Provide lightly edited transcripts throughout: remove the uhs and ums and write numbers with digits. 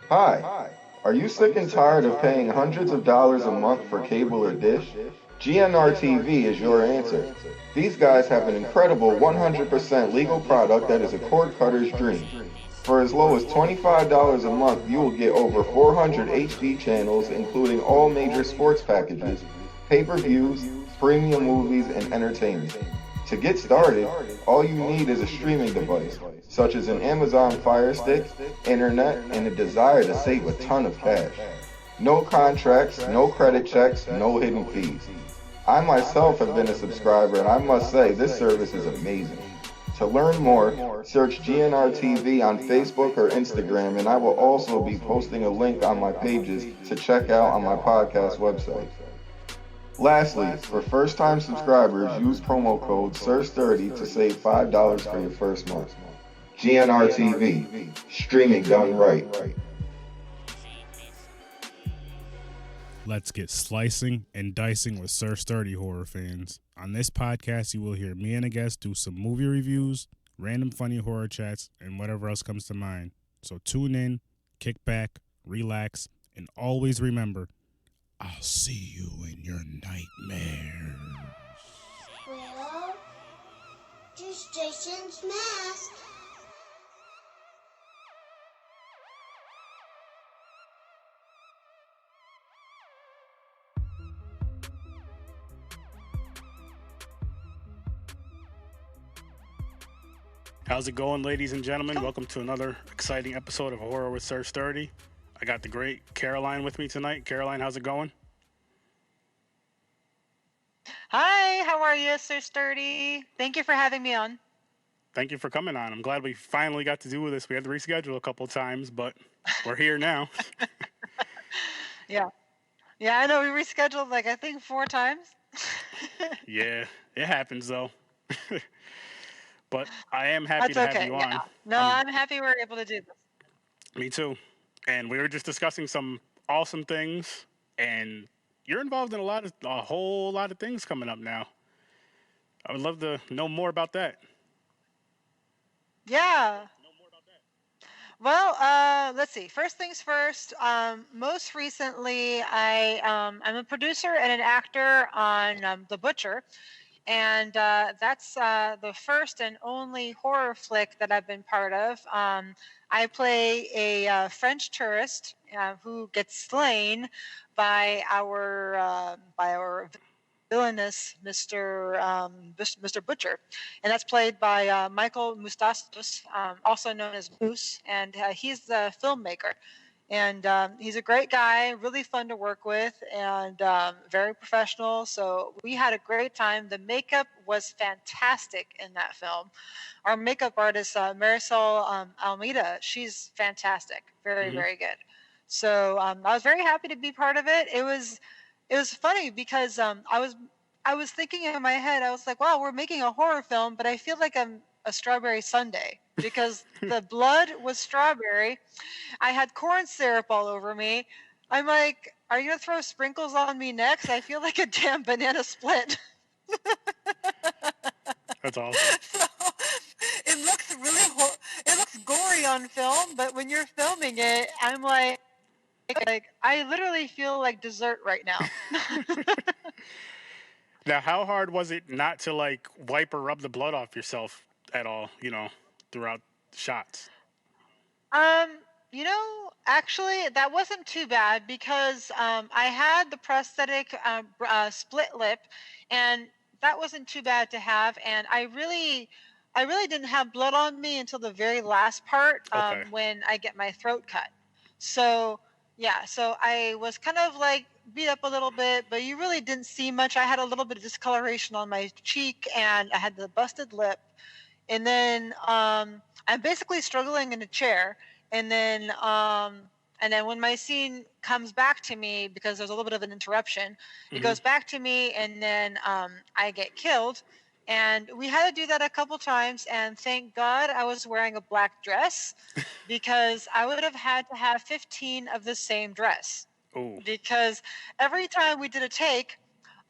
Hi, are you sick and tired of paying hundreds of dollars a month for cable or dish? GNR TV is your answer. These guys have an incredible 100% legal product that is a cord cutter's dream. For as low as $25 a month, you will get over 400 HD channels, including all major sports packages, pay per views, premium movies, and entertainment. To get started, all you need is a streaming device, such as an Amazon Fire Stick, internet, and a desire to save a ton of cash. No contracts, no credit checks, no hidden fees. I myself have been a subscriber, and I must say this service is amazing. To learn more, search GNR TV on Facebook or Instagram, and I will also be posting a link on my pages to check out on my podcast website. Lastly, for first-time subscribers, use promo code SIR30 to save $5 for your first month. GNR TV, streaming done right. Let's get slicing and dicing with Sir Sturdy horror fans. On this podcast, you will hear me and a guest do some movie reviews, random funny horror chats, and whatever else comes to mind. So tune in, kick back, relax, and always remember, I'll see you in your nightmares. Well, just Jason's mask. How's it going, ladies and gentlemen? Welcome to another exciting episode of Horror with Sir Sturdy. I got the great Caroline with me tonight. Caroline, how's it going? Hi, how are you, Sir Sturdy? Thank you for having me on. Thank you for coming on. I'm glad we finally got to do this. We had to reschedule a couple of times, but we're here now. Yeah, I know we rescheduled I think 4 times. Yeah, it happens though. But I am happy to have you on. Yeah. No, I'm happy we're able to do this. Me too. And we were just discussing some awesome things, and you're involved in a whole lot of things coming up now. I would love to know more about that. Yeah. Well, let's see. First things first. Most recently, I'm a producer and an actor on The Butcher. And that's the first and only horror flick that I've been part of. I play a French tourist who gets slain by our villainous Mr. Butcher, and that's played by Michael Moustastos, also known as Moose, and he's the filmmaker. And he's a great guy, really fun to work with, and very professional. So we had a great time. The makeup was fantastic in that film. Our makeup artist, Marisol Almeida, she's fantastic. Very, very good. So I was very happy to be part of it. It was funny because I was thinking in my head, I was like, wow, we're making a horror film, but I feel like I'm a strawberry sundae because the blood was strawberry. I had corn syrup all over me. I'm like, are you going to throw sprinkles on me next? I feel like a damn banana split. That's awesome. So it looks it looks gory on film, but when you're filming it, I'm like I literally feel like dessert right now. Now, how hard was it not to wipe or rub the blood off yourself at all, throughout shots? Actually, that wasn't too bad because I had the prosthetic split lip, and that wasn't too bad to have. And I really didn't have blood on me until the very last part when I get my throat cut. So yeah, so I was kind of beat up a little bit, but you really didn't see much. I had a little bit of discoloration on my cheek, and I had the busted lip. And then I'm basically struggling in a chair. And then when my scene comes back to me, because there's a little bit of an interruption, it goes back to me, and then I get killed. And we had to do that a couple times, and thank God I was wearing a black dress because I would have had to have 15 of the same dress. Ooh. Because every time we did a take,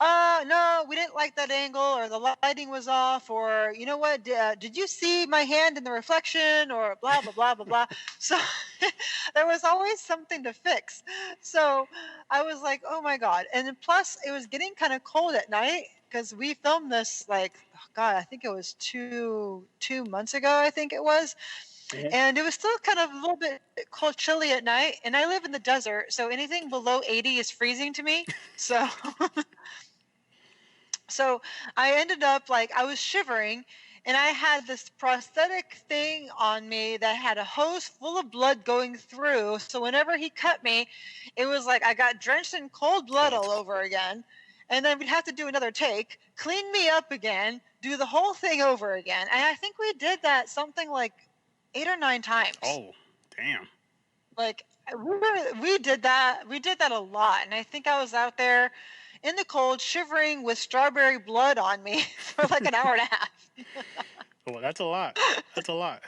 No, we didn't like that angle, or the lighting was off, or you know what? Did you see my hand in the reflection, or blah blah blah blah blah. So there was always something to fix. So I was like, oh my god! And then plus, it was getting kind of cold at night because we filmed this like, oh god, I think it was two months ago. I think it was. And it was still kind of a little bit cold, chilly at night. And I live in the desert, so anything below 80 is freezing to me. So So I ended up like I was shivering, and I had this prosthetic thing on me that had a hose full of blood going through. So whenever he cut me, it was like I got drenched in cold blood all over again. And then we'd have to do another take, clean me up again, do the whole thing over again. And I think we did that something like 8 or 9 times. Oh, damn. Like we did that. We did that a lot. And I think I was out there in the cold, shivering with strawberry blood on me for like an hour and a half. Well, that's a lot. That's a lot.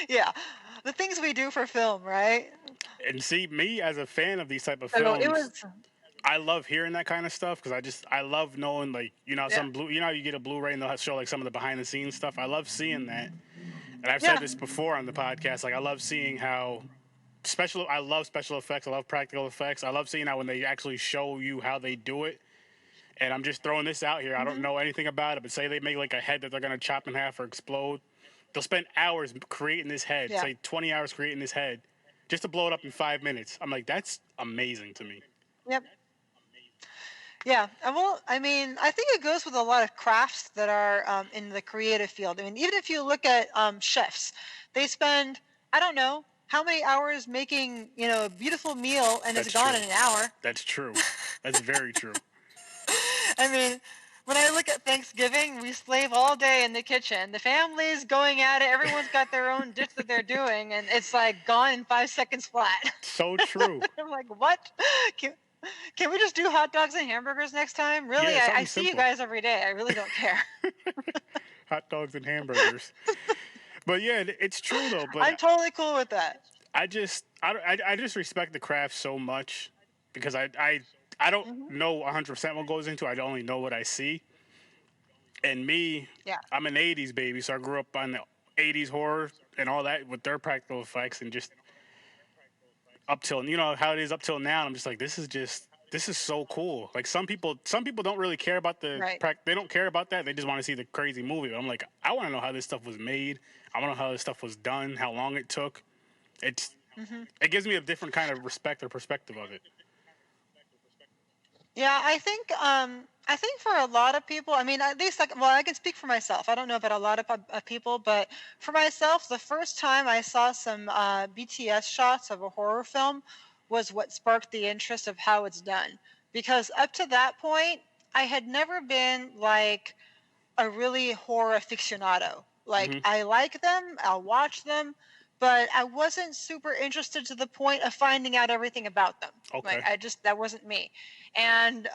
Yeah, the things we do for film, right? And see, me as a fan of these type of So films, it was, I love hearing that kind of stuff because I love knowing, like, you know, some Yeah. you know, you get a Blu-ray and they'll show like some of the behind the scenes stuff. I love seeing that. And I've Yeah. said this before on the podcast. Like, I love seeing how I love special effects. I love practical effects. I love seeing how when they actually show you how they do it. And I'm just throwing this out here. I don't know anything about it, but say they make like a head that they're going to chop in half or explode. They'll spend hours creating this head, Yeah. say 20 hours creating this head, just to blow it up in 5 minutes. I'm like, that's amazing to me. Yep. Yeah, and well, I mean, I think it goes with a lot of crafts that are in the creative field. I mean, even if you look at chefs, they spend, I don't know, how many hours making, a beautiful meal, and it's That's gone true. in an hour. That's true. That's very true. I mean, when I look at Thanksgiving, we slave all day in the kitchen. The family's going at it. Everyone's got their own dish that they're doing, and it's like gone in 5 seconds flat. So true. I'm like, what? Can we just do hot dogs and hamburgers next time? Really? Yeah, I something see you simple. guys every day. I really don't care. Hot dogs and hamburgers. But yeah, it's true though. But I'm totally cool with that. I just respect the craft so much because I don't know 100% what goes into it. I only know what I see. And me, Yeah. I'm an 80s baby, so I grew up on the 80s horror and all that with their practical effects, and just up till, you know how it is up till now. I'm just like, this is so cool. Like some people don't really care about Right. they don't care about that. They just want to see the crazy movie. But I'm like, I want to know how this stuff was made. I want to know how this stuff was done, how long it took. It gives me a different kind of respect or perspective of it. Yeah, I think for a lot of people, I mean, at least I can speak for myself. I don't know about a lot of people, but for myself, the first time I saw some BTS shots of a horror film was what sparked the interest of how it's done. Because up to that point, I had never been like a really horror aficionado. Like I like them, I'll watch them, but I wasn't super interested to the point of finding out everything about them. Okay. Like that wasn't me. And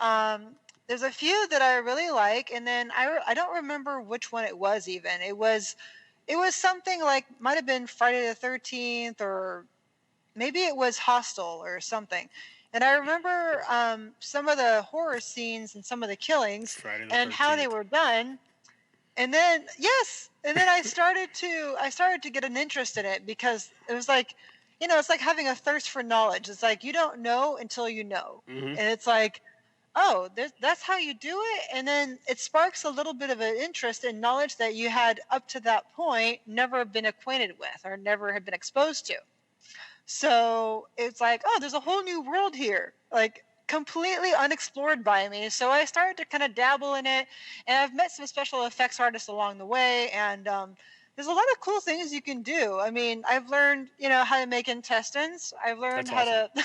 there's a few that I really like, and then I don't remember which one it was even. It was something like, might have been Friday the 13th, or maybe it was Hostel or something. And I remember some of the horror scenes and some of the killings Friday the and how they 13th. were done. And then I started to get an interest in it, because it was like, it's like having a thirst for knowledge. It's like you don't know until you know. And it's like, oh, that's how you do it. And then it sparks a little bit of an interest in knowledge that you had up to that point never been acquainted with or never had been exposed to. So it's like, oh, there's a whole new world here, like completely unexplored by me. So I started to kind of dabble in it, and I've met some special effects artists along the way, and there's a lot of cool things you can do. I mean, I've learned, how to make intestines. I've learned That's to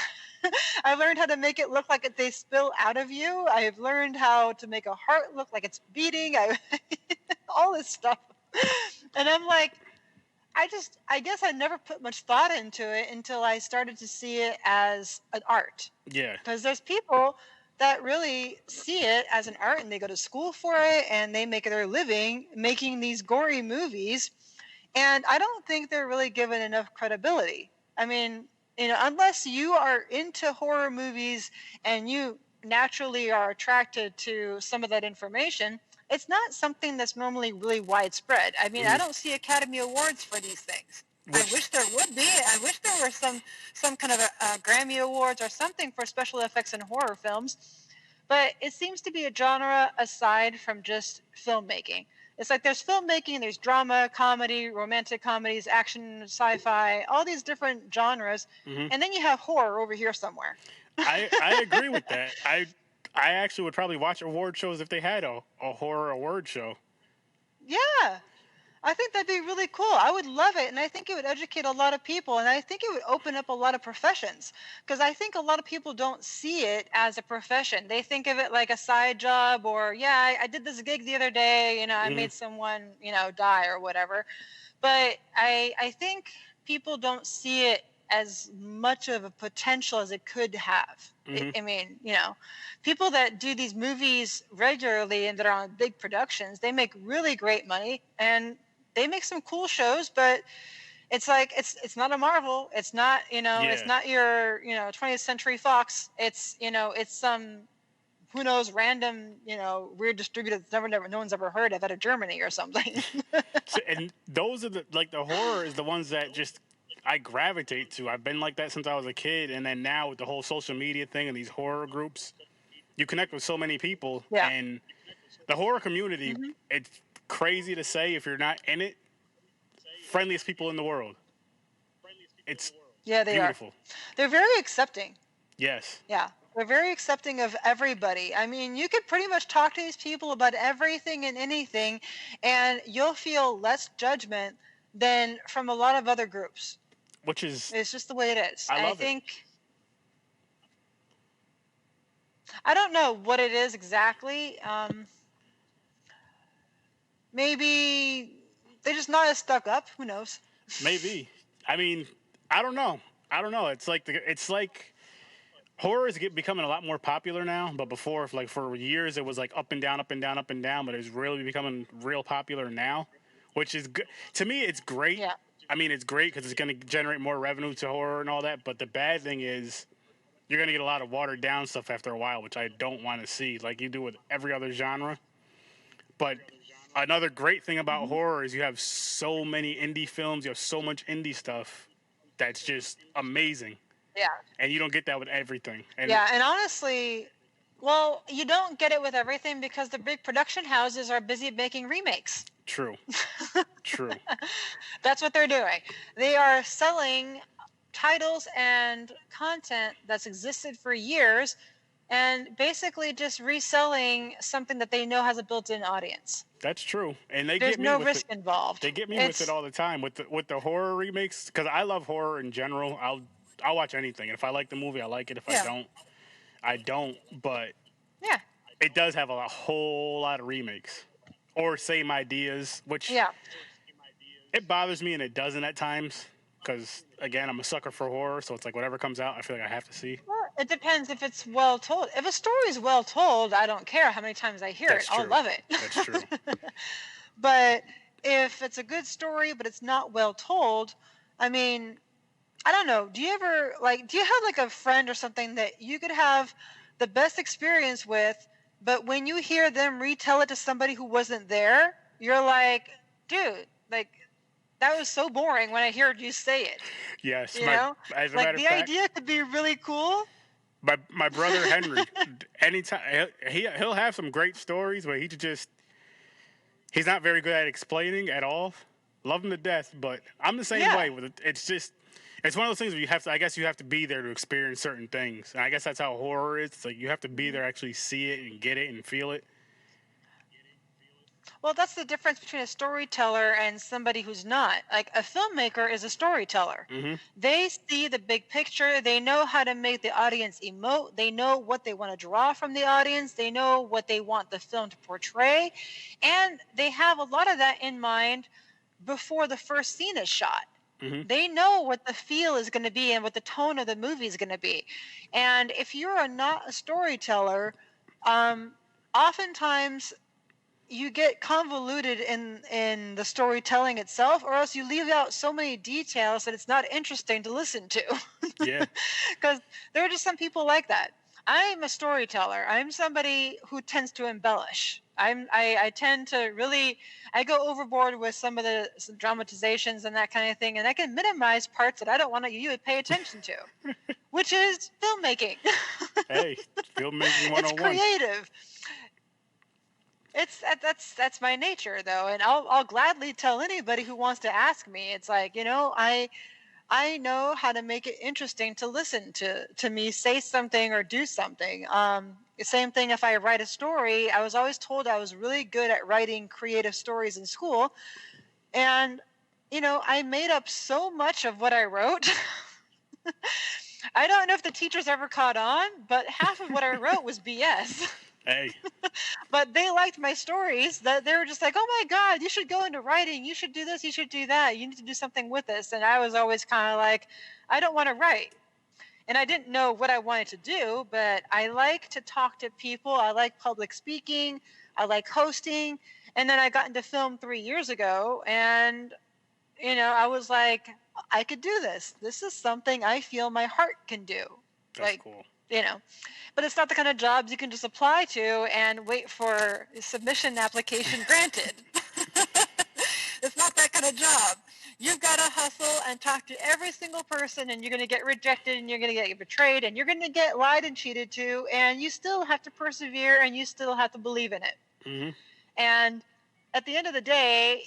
I've learned how to make it look like they spill out of you. I've learned how to make a heart look like it's beating. All this stuff. And I'm like, I guess I never put much thought into it until I started to see it as an art. Yeah. Because there's people that really see it as an art, and they go to school for it, and they make their living making these gory movies. And I don't think they're really given enough credibility. I mean, unless you are into horror movies and you naturally are attracted to some of that information, it's not something that's normally really widespread. I mean, I don't see Academy Awards for these things. I wish there would be. I wish there were some kind of a Grammy Awards or something for special effects in horror films. But it seems to be a genre aside from just filmmaking. It's like there's filmmaking, there's drama, comedy, romantic comedies, action, sci-fi, all these different genres, and then you have horror over here somewhere. I agree with that. I actually would probably watch award shows if they had a horror award show. Yeah. I think that'd be really cool. I would love it, and I think it would educate a lot of people, and I think it would open up a lot of professions, because I think a lot of people don't see it as a profession. They think of it like a side job, or I did this gig the other day, I made someone, die or whatever. But I think people don't see it as much of a potential as it could have. I mean, people that do these movies regularly and that are on big productions, they make really great money, and they make some cool shows, but it's like it's not a Marvel. It's not, it's not your 20th Century Fox. It's it's some who knows random weird distributor that no one's ever heard of out of Germany or something. And those are the horror is the ones that just I gravitate to. I've been like that since I was a kid, and then now with the whole social media thing and these horror groups, you connect with so many people. And the horror community, it's crazy to say if you're not in it, friendliest people in the world. It's they beautiful. are. They're very accepting. Yes. Yeah. They're very accepting of everybody. I mean, you could pretty much talk to these people about everything and anything, and you'll feel less judgment than from a lot of other groups. Which is... It's just the way it is. I love it. I don't know what it is exactly. Maybe they're just not as stuck up. Who knows? Maybe. I mean, I don't know. It's like horror is becoming a lot more popular now. But before, for years, it was like up and down, up and down, up and down. But it's really becoming real popular now, which is good. To me, it's great. Yeah. I mean, it's great because it's going to generate more revenue to horror and all that. But the bad thing is you're going to get a lot of watered down stuff after a while, which I don't want to see, like you do with every other genre. But another great thing about horror is you have so many indie films, you have so much indie stuff that's just amazing. Yeah. And you don't get that with everything. And and honestly, well, you don't get it with everything because the big production houses are busy making remakes. True. True. That's what they're doing. They are selling titles and content that's existed for years and basically just reselling something that they know has a built-in audience. That's true. And there's no risk involved. They get me with it all the time with the horror remakes, because I love horror in general. I'll watch anything. If I like the movie, I like it. If I don't, I don't. But it does have a whole lot of remakes or same ideas, which it bothers me and it doesn't at times. Because again, I'm a sucker for horror, so it's like whatever comes out, I feel like I have to see. Well, it depends if it's well told. If a story is well told, I don't care how many times I hear it. I'll love it. That's true. But if it's a good story, but it's not well told, I mean, I don't know. Do you have like a friend or something that you could have the best experience with, but when you hear them retell it to somebody who wasn't there, you're like, dude, like, that was so boring when I heard you say it. Yes. As a matter of fact, idea could be really cool. My brother Henry, anytime he'll have some great stories, but he's not very good at explaining at all. Love him to death, but I'm the same way with it. It's one of those things where you have to be there to experience certain things. And I guess that's how horror is. It's like you have to be there, actually see it and get it and feel it. Well, that's the difference between a storyteller and somebody who's not. Like, a filmmaker is a storyteller. Mm-hmm. They see the big picture. They know how to make the audience emote. They know what they want to draw from the audience. They know what they want the film to portray. And they have a lot of that in mind before the first scene is shot. Mm-hmm. They know what the feel is going to be and what the tone of the movie is going to be. And if you're not a storyteller, oftentimes you get convoluted in the storytelling itself, or else you leave out so many details that it's not interesting to listen to. Yeah. Because there are just some people like that. I'm a storyteller. I'm somebody who tends to embellish. I tend to really, I go overboard with some dramatizations and that kind of thing, and I can minimize parts that I don't want you to pay attention to, which is filmmaking. Hey, filmmaking 101. It's creative. That's my nature though, and I'll gladly tell anybody who wants to ask me. It's like, I know how to make it interesting to listen to me say something or do something. Same thing if I write a story. I was always told I was really good at writing creative stories in school. And, I made up so much of what I wrote. I don't know if the teachers ever caught on, but half of what I wrote was BS. Hey. But they liked my stories. That they were just like, oh my God, you should go into writing. You should do this. You should do that. You need to do something with this. And I was always kind of like, I don't want to write. And I didn't know what I wanted to do, but I like to talk to people. I like public speaking. I like hosting. And then I got into film 3 years ago. And, I was like, I could do this. This is something I feel my heart can do. That's cool. But it's not the kind of jobs you can just apply to and wait for submission application granted. It's not that kind of job. You've got to hustle and talk to every single person, and you're going to get rejected, and you're going to get betrayed, and you're going to get lied and cheated to, and you still have to persevere, and you still have to believe in it. Mm-hmm. And at the end of the day,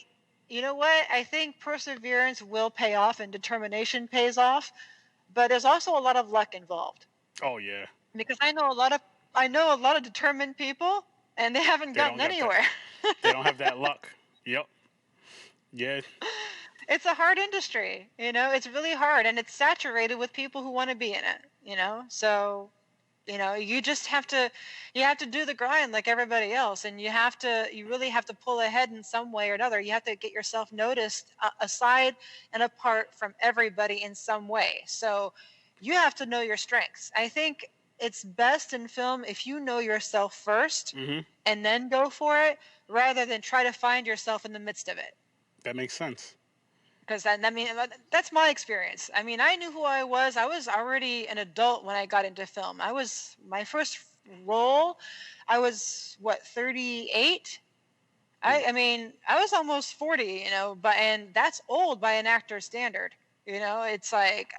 you know what? I think perseverance will pay off and determination pays off, but there's also a lot of luck involved. Oh yeah. Because I know a lot of determined people, and they haven't gotten anywhere. They don't have that luck. Yep. Yeah. It's a hard industry, it's really hard, and it's saturated with people who want to be in it, so, you just have to do the grind like everybody else, and you really have to pull ahead in some way or another. You have to get yourself noticed aside and apart from everybody in some way. So you have to know your strengths. I think it's best in film if you know yourself first and then go for it, rather than try to find yourself in the midst of it. That makes sense. Because that's my experience. I mean, I knew who I was. I was already an adult when I got into film. My first role, I was 38? I was almost 40, and that's old by an actor's standard. It's like,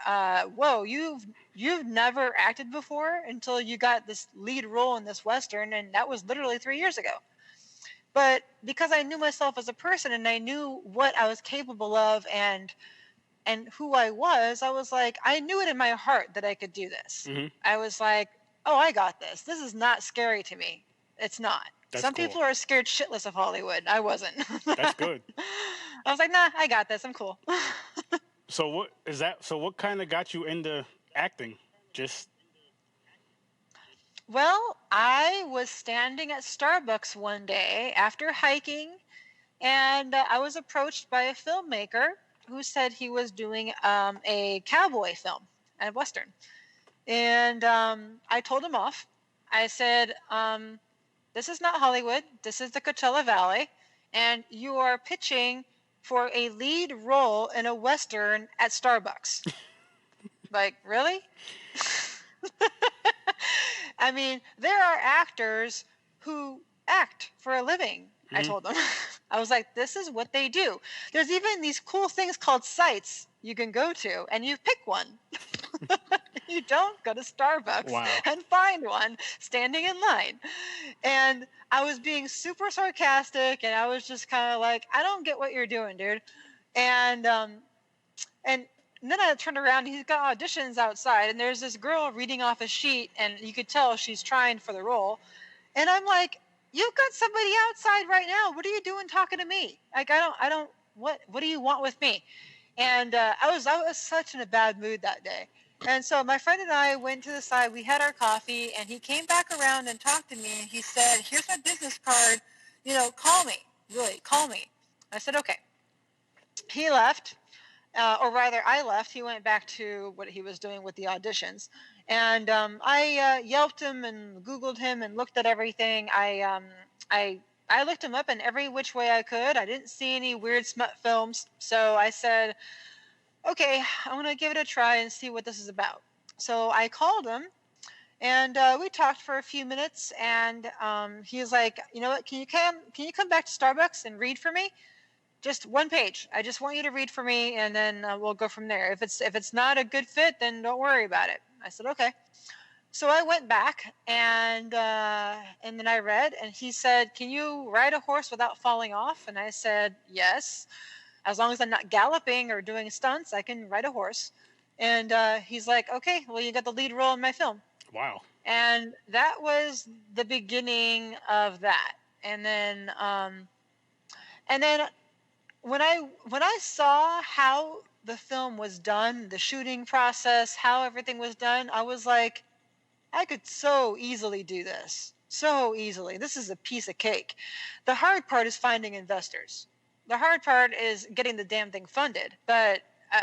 whoa, you've never acted before until you got this lead role in this Western, and that was literally 3 years ago. But because I knew myself as a person and I knew what I was capable of and who I was like, I knew it in my heart that I could do this. Mm-hmm. I was like, oh, I got this. This is not scary to me. It's not. Some people are scared shitless of Hollywood. I wasn't. That's good. I was like, nah, I got this. I'm cool. So what is that? So what kind of got you into acting? Well, I was standing at Starbucks one day after hiking, and I was approached by a filmmaker who said he was doing a cowboy film, a Western. And I told him off. I said, this is not Hollywood. This is the Coachella Valley, and you are pitching for a lead role in a Western at Starbucks. Like, really? I mean, there are actors who act for a living, I told them. I was like, this is what they do. There's even these cool things called sites you can go to, and you pick one. You don't go to Starbucks and find one standing in line. And I was being super sarcastic, and I was just kind of like, I don't get what you're doing, dude. And then I turned around, and he's got auditions outside, and there's this girl reading off a sheet, and you could tell she's trying for the role. And I'm like, you've got somebody outside right now. What are you doing talking to me? Like, what do you want with me? And I was such in a bad mood that day. And so my friend and I went to the side, we had our coffee, and he came back around and talked to me, and he said, here's my business card, call me, really, call me. I said, okay. He left. Or rather, I left. He went back to what he was doing with the auditions. And I Yelped him and Googled him and looked at everything. I looked him up in every which way I could. I didn't see any weird smut films. So I said, okay, I'm going to give it a try and see what this is about. So I called him, And we talked for a few minutes, and he was like, you know what, can you come back to Starbucks and read for me? Just one page. I just want you to read for me, and then we'll go from there. If it's not a good fit, then don't worry about it. I said, okay. So I went back, and then I read, and he said, can you ride a horse without falling off? And I said, yes. As long as I'm not galloping or doing stunts, I can ride a horse. And he's like, okay, well, you got the lead role in my film. Wow. And that was the beginning of that. And then when I saw how the film was done, the shooting process, how everything was done, I was like, I could so easily do this. So easily. This is a piece of cake. The hard part is finding investors. The hard part is getting the damn thing funded. But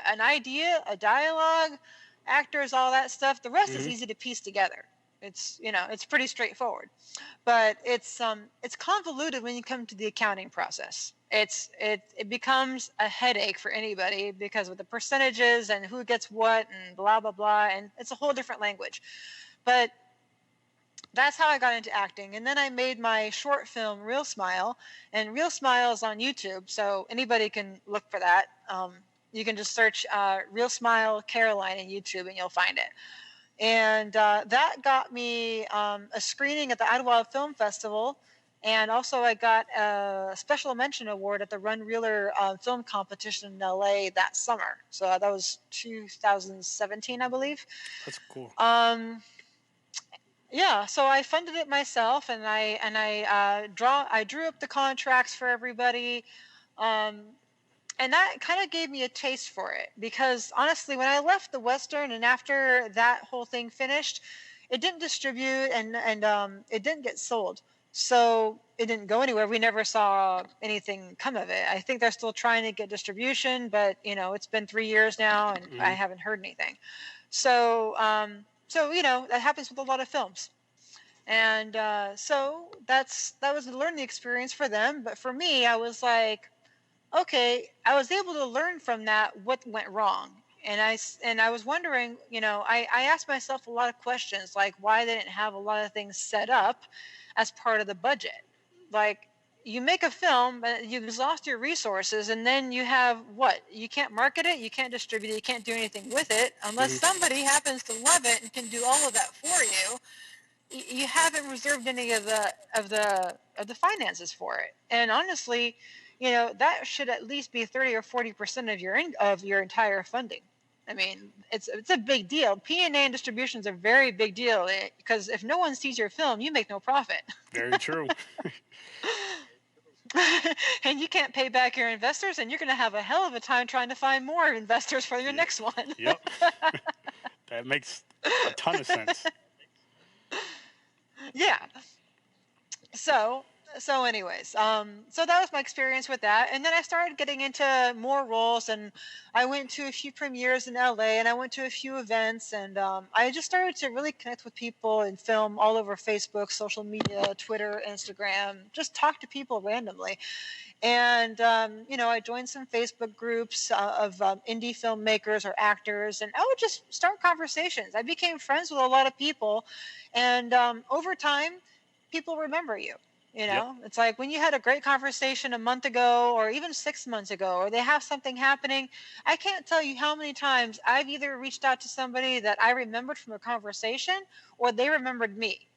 an idea, a dialogue, actors, all that stuff, the rest is easy to piece together. It's, it's pretty straightforward. But it's convoluted when you come to the accounting process. It becomes a headache for anybody because with the percentages and who gets what and blah blah blah, and it's a whole different language. But that's how I got into acting. And then I made my short film Real Smile, and Real Smile is on YouTube, so anybody can look for that. You can just search Real Smile Caroline in YouTube and you'll find it. And that got me a screening at the Idlewild Film Festival. And also I got a special mention award at the Run Reeler film competition in LA that summer. So that was 2017, I believe. That's cool. Yeah, so I funded it myself, and I drew up the contracts for everybody. And that kind of gave me a taste for it, because honestly, when I left the Western and after that whole thing finished, it didn't distribute and it didn't get sold. So it didn't go anywhere. We never saw anything come of it. I think they're still trying to get distribution, but it's been 3 years now and I haven't heard anything. So, that happens with a lot of films. And so that was a learning experience for them. But for me, I was like, okay, I was able to learn from that what went wrong. And I was wondering, I asked myself a lot of questions, like why they didn't have a lot of things set up as part of the budget. Like, you make a film, but you exhaust your resources, and then you have what? You can't market it, you can't distribute it, you can't do anything with it unless somebody happens to love it and can do all of that for you. You haven't reserved any of the finances for it. And honestly, that should at least be 30 or 40% of your entire funding. I mean, it's a big deal. P&A and distribution is a very big deal, because if no one sees your film, you make no profit. Very true. And you can't pay back your investors, and you're going to have a hell of a time trying to find more investors for your next one. Yep. That makes a ton of sense. Yeah. So anyways, so that was my experience with that. And then I started getting into more roles, and I went to a few premieres in LA, and I went to a few events, and I just started to really connect with people in film all over Facebook, social media, Twitter, Instagram, just talk to people randomly. And, I joined some Facebook groups of indie filmmakers or actors, and I would just start conversations. I became friends with a lot of people, and over time, people remember you. It's like when you had a great conversation a month ago or even 6 months ago, or they have something happening. I can't tell you how many times I've either reached out to somebody that I remembered from a conversation or they remembered me.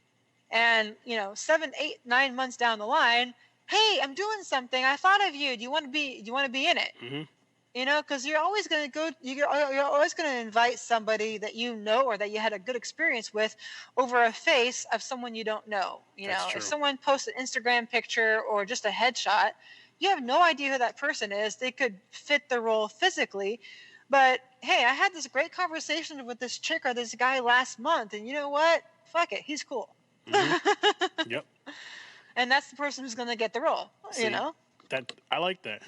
And, 7, 8, 9 months down the line, hey, I'm doing something. I thought of you. Do you want to be in it? Mm-hmm. Because you're always going to you're always going to invite somebody that you know or that you had a good experience with over a face of someone you don't know. If someone posts an Instagram picture or just a headshot, you have no idea who that person is. They could fit the role physically, but hey, I had this great conversation with this chick or this guy last month, and you know what? Fuck it, he's cool. Mm-hmm. Yep. And that's the person who's going to get the role. That I like that.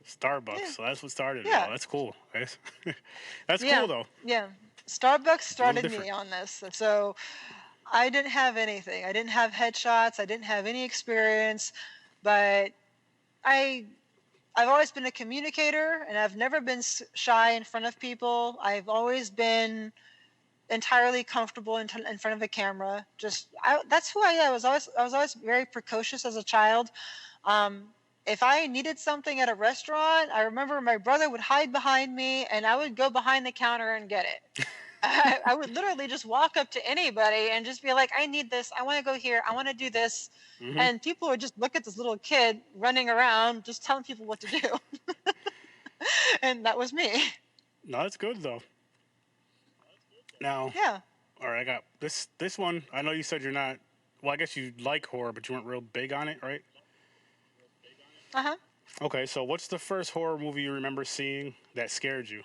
Starbucks. Yeah. So that's what started it. Yeah. That's cool. That's Yeah. cool though. Yeah. Starbucks started me on this. So I didn't have anything. I didn't have headshots. I didn't have any experience, but I've always been a communicator, and I've never been shy in front of people. I've always been entirely comfortable in front of a camera. That's who I am. I was always very precocious as a child. If I needed something at a restaurant, I remember my brother would hide behind me and I would go behind the counter and get it. I would literally just walk up to anybody and just be like, I need this. I want to go here. I want to do this. Mm-hmm. And people would just look at this little kid running around, just telling people what to do. And that was me. No, that's good though. Now, Yeah. all right, I got this one. I know you said you're not. Well, I guess you like horror, but you weren't real big on it, right? Uh-huh. Okay, so what's the first horror movie you remember seeing that scared you?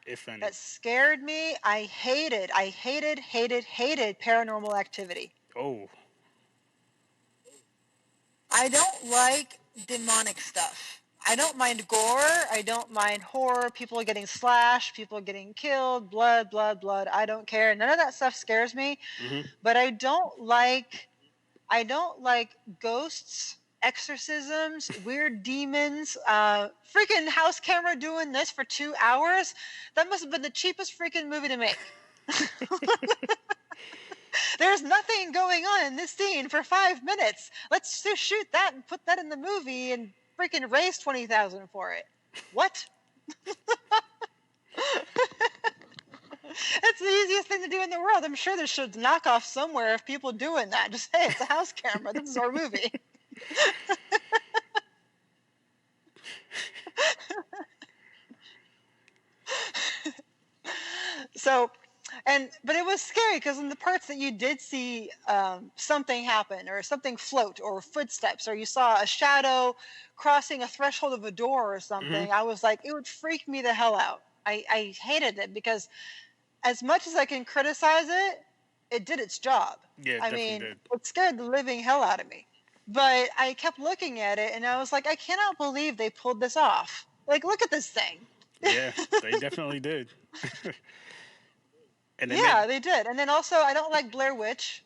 If any. That scared me. I hated Paranormal Activity. Oh. I don't like demonic stuff. I don't mind gore. I don't mind horror. People getting slashed, people getting killed, blood. I don't care. None of that stuff scares me. Mm-hmm. But I don't like ghosts, exorcisms, weird demons, freaking house camera doing this for 2 hours. That must have been the cheapest freaking movie to make. There's nothing going on in this scene for 5 minutes. Let's just shoot that and put that in the movie and freaking raise $20,000 for it. What? It's the easiest thing to do in the world. I'm sure there should knockoff somewhere of people doing that. Just, hey, it's a house camera. This is our movie. But it was scary because in the parts that you did see something happen or something float or footsteps or you saw a shadow crossing a threshold of a door or something, Mm-hmm. I was like, it would freak me the hell out. I hated it because as much as I can criticize it, it did its job. Yeah, it I definitely mean, did. it scared the living hell out of me. But I kept looking at it and I was like, I cannot believe they pulled this off. Like, look at this thing. Yeah, they definitely did. And They did. And then also, I don't like Blair Witch.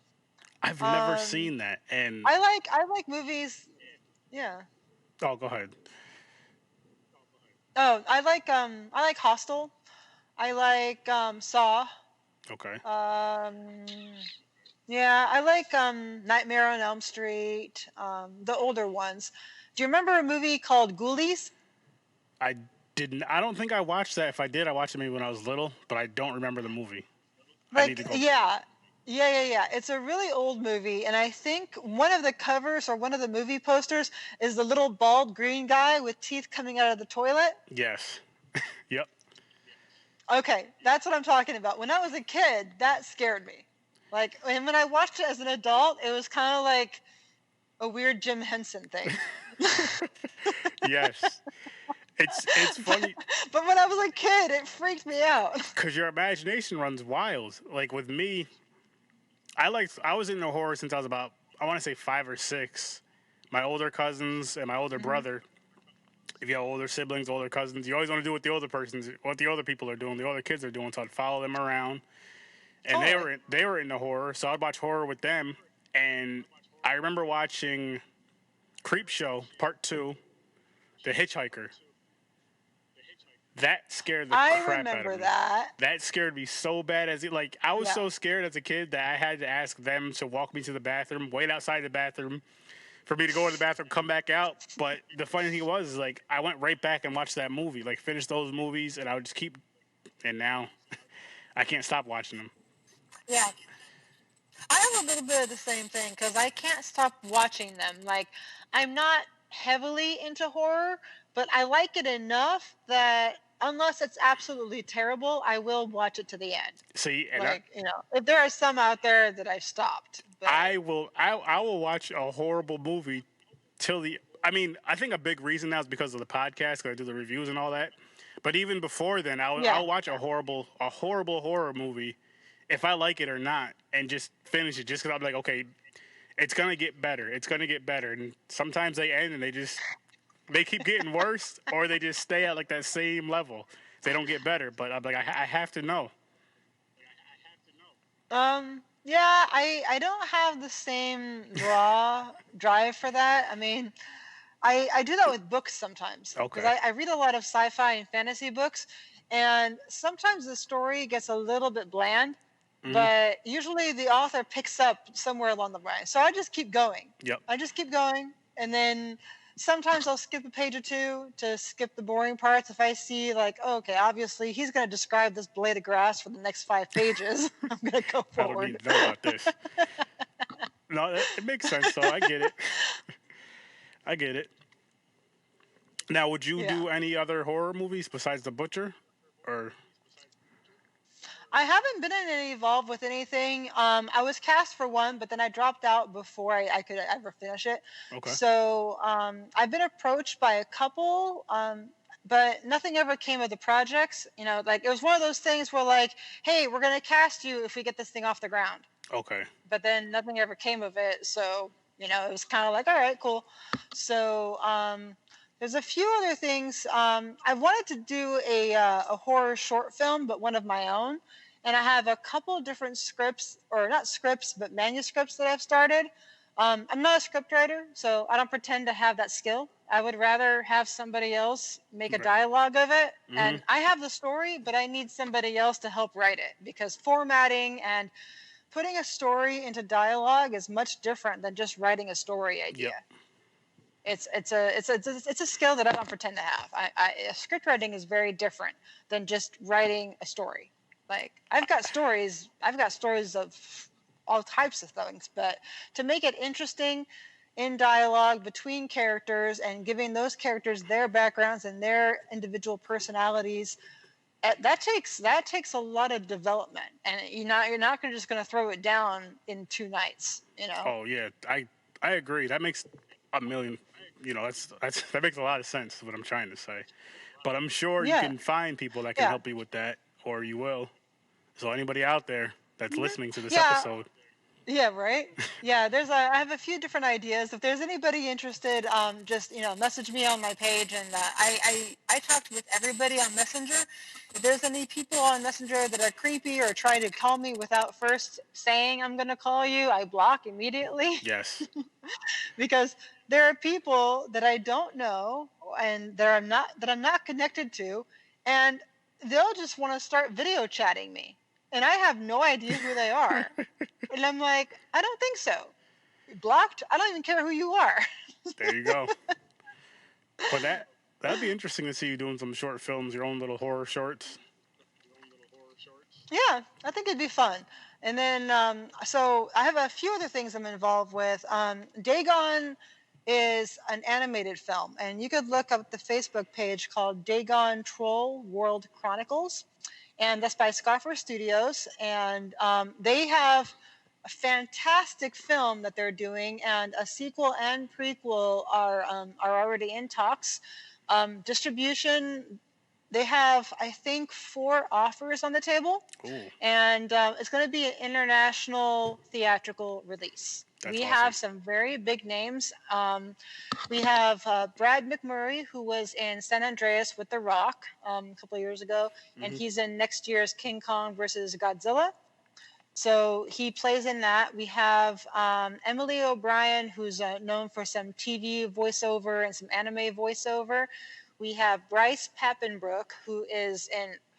I've never seen that, and I like movies. Yeah. Oh, go ahead. Oh, I like Hostel. I like Saw. Okay. Yeah, I like Nightmare on Elm Street. The older ones. Do you remember a movie called Ghoulies? I didn't. I don't think I watched that. If I did, I watched it maybe when I was little, but I don't remember the movie. I need to go. Yeah. It's a really old movie, and I think one of the covers or one of the movie posters is the little bald green guy with teeth coming out of the toilet. Yes. Yep. Okay, that's what I'm talking about. When I was a kid, that scared me. Like, and when I watched it as an adult, it was kind of like a weird Jim Henson thing. Yes. It's funny. But when I was a kid, it freaked me out. Because your imagination runs wild. Like with me, I was into horror since I was about, I want to say 5 or 6. My older cousins and my older brother. If you have older siblings, older cousins, you always want to do what the other people are doing, the other kids are doing. So I'd follow them around, and they were into horror. So I'd watch horror with them. And I remember watching Creepshow Part 2, The Hitchhiker. That scared the crap out of me. I remember that. That scared me so bad. I was so scared as a kid that I had to ask them to walk me to the bathroom, wait outside the bathroom for me to go to the bathroom, come back out. But the funny thing was, I went right back and watched that movie, finished those movies, and I would just keep. And now, I can't stop watching them. Yeah. I have a little bit of the same thing because I can't stop watching them. I'm not heavily into horror, but I like it enough that unless it's absolutely terrible, I will watch it to the end. See, and if there are some out there that I've stopped. But I will watch a horrible movie till the. I mean, I think a big reason now is because of the podcast, because I do the reviews and all that. But even before then, I'll watch a horrible horror movie if I like it or not, and just finish it just because I'm like, okay, it's gonna get better. It's gonna get better, and sometimes they end and they keep getting worse, or they just stay at that same level. They don't get better, but I'm like, I have to know. Yeah, I don't have the same drive for that. I mean, I do that with books sometimes. Okay. Because I read a lot of sci-fi and fantasy books, And sometimes the story gets a little bit bland, Mhm. but usually the author picks up somewhere along the line. So I just keep going. Yep. I just keep going, and then sometimes I'll skip a page or two to skip the boring parts. If I see like, oh, okay, obviously he's going to describe this blade of grass for the next 5 pages, I'm going to go I don't forward. need to know about this. No, it makes sense though. I get it. I get it. Now, would you do any other horror movies besides The Butcher, or? I haven't been involved with anything. I was cast for one, but then I dropped out before I could ever finish it. Okay. So I've been approached by a couple, but nothing ever came of the projects. You know, like it was one of those things where like, hey, we're gonna cast you if we get this thing off the ground. Okay. But then nothing ever came of it. So you know, it was kind of like, all right, cool. So there's a few other things. I wanted to do a horror short film, but one of my own. And I have a couple different scripts, or not scripts, but manuscripts that I've started. I'm not a script writer, so I don't pretend to have that skill. I would rather have somebody else make a dialogue of it. Mhm. And I have the story, but I need somebody else to help write it, because formatting and putting a story into dialogue is much different than just writing a story idea. Yep. It's a skill that I don't pretend to have. Script writing is very different than just writing a story. Like I've got stories of all types of things, but to make it interesting in dialogue between characters and giving those characters their backgrounds and their individual personalities, that takes a lot of development, and you're not just going to throw it down in 2 nights, you know. Oh yeah, I agree. That makes a million. You know, that makes a lot of sense. What I'm trying to say, but I'm sure you can find people that can help you with that, or you will. So anybody out there that's listening to this episode. Yeah, right. Yeah, I have a few different ideas. If there's anybody interested, just message me on my page, and I talked with everybody on Messenger. If there's any people on Messenger that are creepy or try to call me without first saying I'm gonna call you, I block immediately. Yes. Because there are people that I don't know and that I'm not connected to, and they'll just want to start video chatting me, and I have no idea who they are. And I'm like, I don't think so. Blocked? I don't even care who you are. There you go. But that'd be interesting to see you doing some short films, your own little horror shorts. Yeah, I think it'd be fun. And then, so I have a few other things I'm involved with. Dagon is an animated film, and you could look up the Facebook page called Dagon Troll World Chronicles, and that's by Scoffer Studios, and they have a fantastic film that they're doing, and a sequel and prequel are already in talks. Distribution, they have, I think, 4 offers on the table. Ooh. And it's going to be an international theatrical release. That's we awesome. have some very big names. We have Brad McMurray, who was in San Andreas with The Rock a couple of years ago, and he's in next year's King Kong versus Godzilla. So he plays in that. We have Emily O'Brien, who's known for some TV voiceover and some anime voiceover. We have Bryce Pappenbrook, who is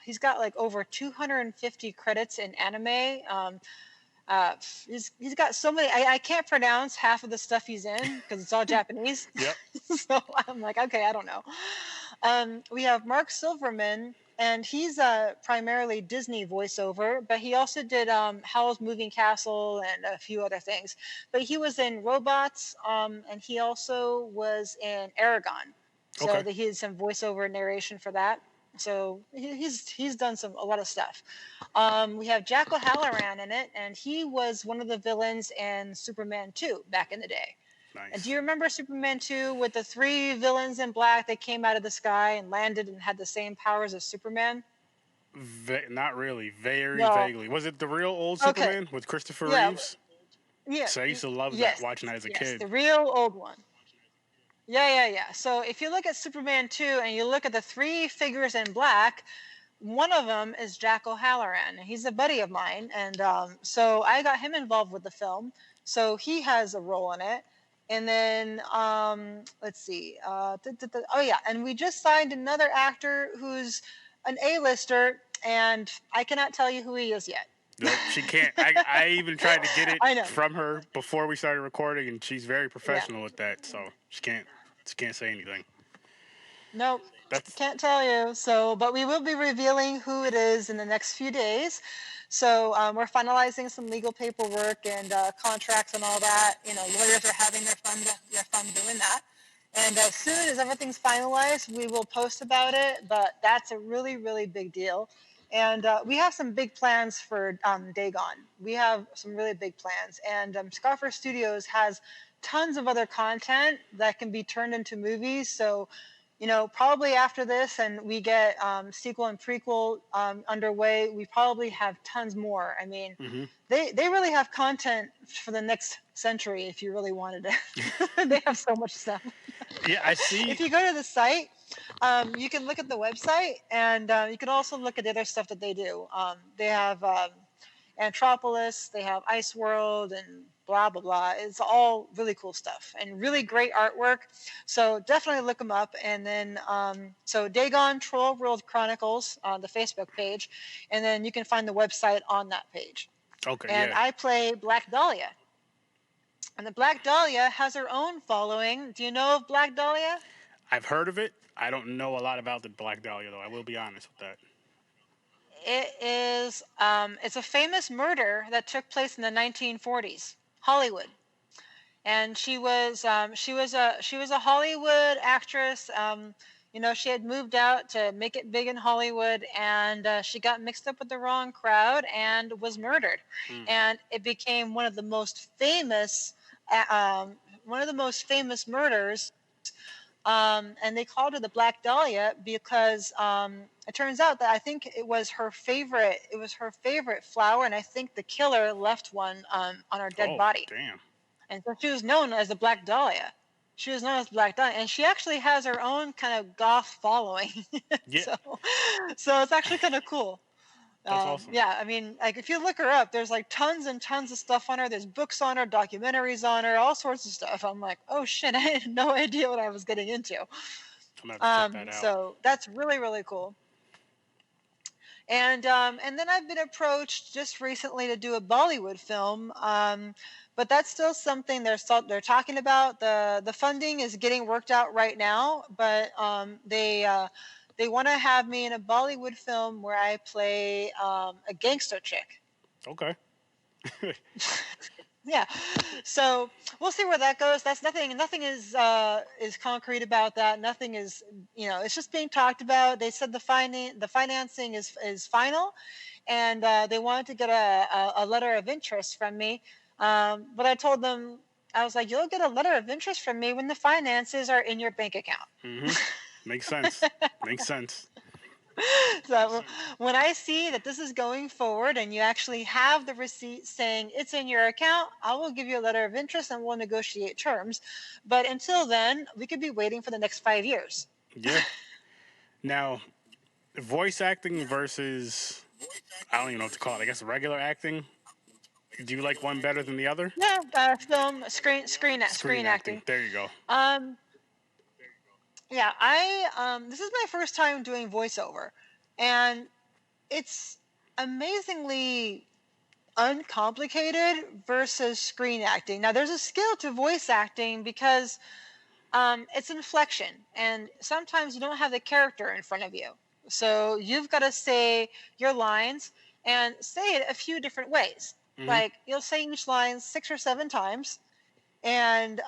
he's got like over 250 credits in anime. He's got so many, I can't pronounce half of the stuff he's in because it's all Japanese. Yep. So I'm like, okay, I don't know. We have Mark Silverman, and he's primarily Disney voiceover, but he also did Howl's Moving Castle and a few other things. But he was in Robots, and he also was in Aragon. So he did some voiceover narration for that. So he's done a lot of stuff. We have Jack O'Halloran in it, and he was one of the villains in Superman 2 back in the day. Nice. And do you remember Superman 2 with the 3 villains in black that came out of the sky and landed and had the same powers as Superman? Not really. Very vaguely. Was it the real old Superman with Christopher Reeves? Yeah. So I used to love that, watching that as a kid. The real old one. Yeah. So if you look at Superman 2 and you look at the 3 figures in black, one of them is Jack O'Halloran. He's a buddy of mine, and so I got him involved with the film. So he has a role in it. And then let's see. And we just signed another actor who's an A-lister, and I cannot tell you who he is yet. Nope, she can't. I even tried to get it I know. from her before we started recording, and she's very Yeah. professional with that, so she can't say anything. Nope. That's Can't tell you. So, but we will be revealing who it is in the next few days. So we're finalizing some legal paperwork and contracts and all that. You know, lawyers are having their fun doing that. And as soon as everything's finalized, we will post about it. But that's a really, really big deal. And we have some big plans for Dagon. We have some really big plans. And Scarfer Studios has tons of other content that can be turned into movies. So, you know, probably after this and we get sequel and prequel underway, we probably have tons more. I mean, they really have content for the next century if you really wanted it. They have so much stuff. yeah, I see. If you go to the site, you can look at the website, and you can also look at the other stuff that they do. They have Anthropolis, they have Ice World, and blah, blah, blah. It's all really cool stuff and really great artwork. So definitely look them up. And then, so Dagon Troll World Chronicles on the Facebook page, and then you can find the website on that page. Okay, And yeah. I play Black Dahlia. And the Black Dahlia has her own following. Do you know of Black Dahlia? I've heard of it. I don't know a lot about the Black Dahlia, though. I will be honest with that. It is, it's a famous murder that took place in the 1940s, Hollywood. And she was a Hollywood actress. You know, she had moved out to make it big in Hollywood, and she got mixed up with the wrong crowd and was murdered. And it became one of the most famous murders. And they called her the Black Dahlia because it turns out that I think it was her favorite flower, and I think the killer left one on her dead body. Damn. And so she was known as the Black Dahlia. And she actually has her own kind of goth following. Yeah. So it's actually kind of cool. That's awesome. Yeah, I mean, like if you look her up, there's like tons and tons of stuff on her. There's books on her, documentaries on her, all sorts of stuff. I'm like, oh shit, I had no idea what I was getting into. I'm gonna have to check that out. So that's really, really cool. And then I've been approached just recently to do a Bollywood film. But that's still something they're talking about. The funding is getting worked out right now, but they want to have me in a Bollywood film where I play a gangster chick. Okay. Yeah, so we'll see where that goes. That's nothing is concrete about that. Nothing is, you know, it's just being talked about. They said the financing is final, and they wanted to get a letter of interest from me. But I told them, I was like, you'll get a letter of interest from me when the finances are in your bank account. Makes sense. Makes sense. So when I see that this is going forward and you actually have the receipt saying it's in your account, I will give you a letter of interest and we'll negotiate terms. But until then, we could be waiting for the next 5 years. Yeah. Now, voice acting versus, I don't even know what to call it, I guess regular acting. Do you like one better than the other? Yeah, film, screen acting. There you go. Yeah, this is my first time doing voiceover, and it's amazingly uncomplicated versus screen acting. Now, there's a skill to voice acting because it's inflection, and sometimes you don't have the character in front of you. So you've got to say your lines and say it a few different ways. Like you'll say each line 6 or 7 times, and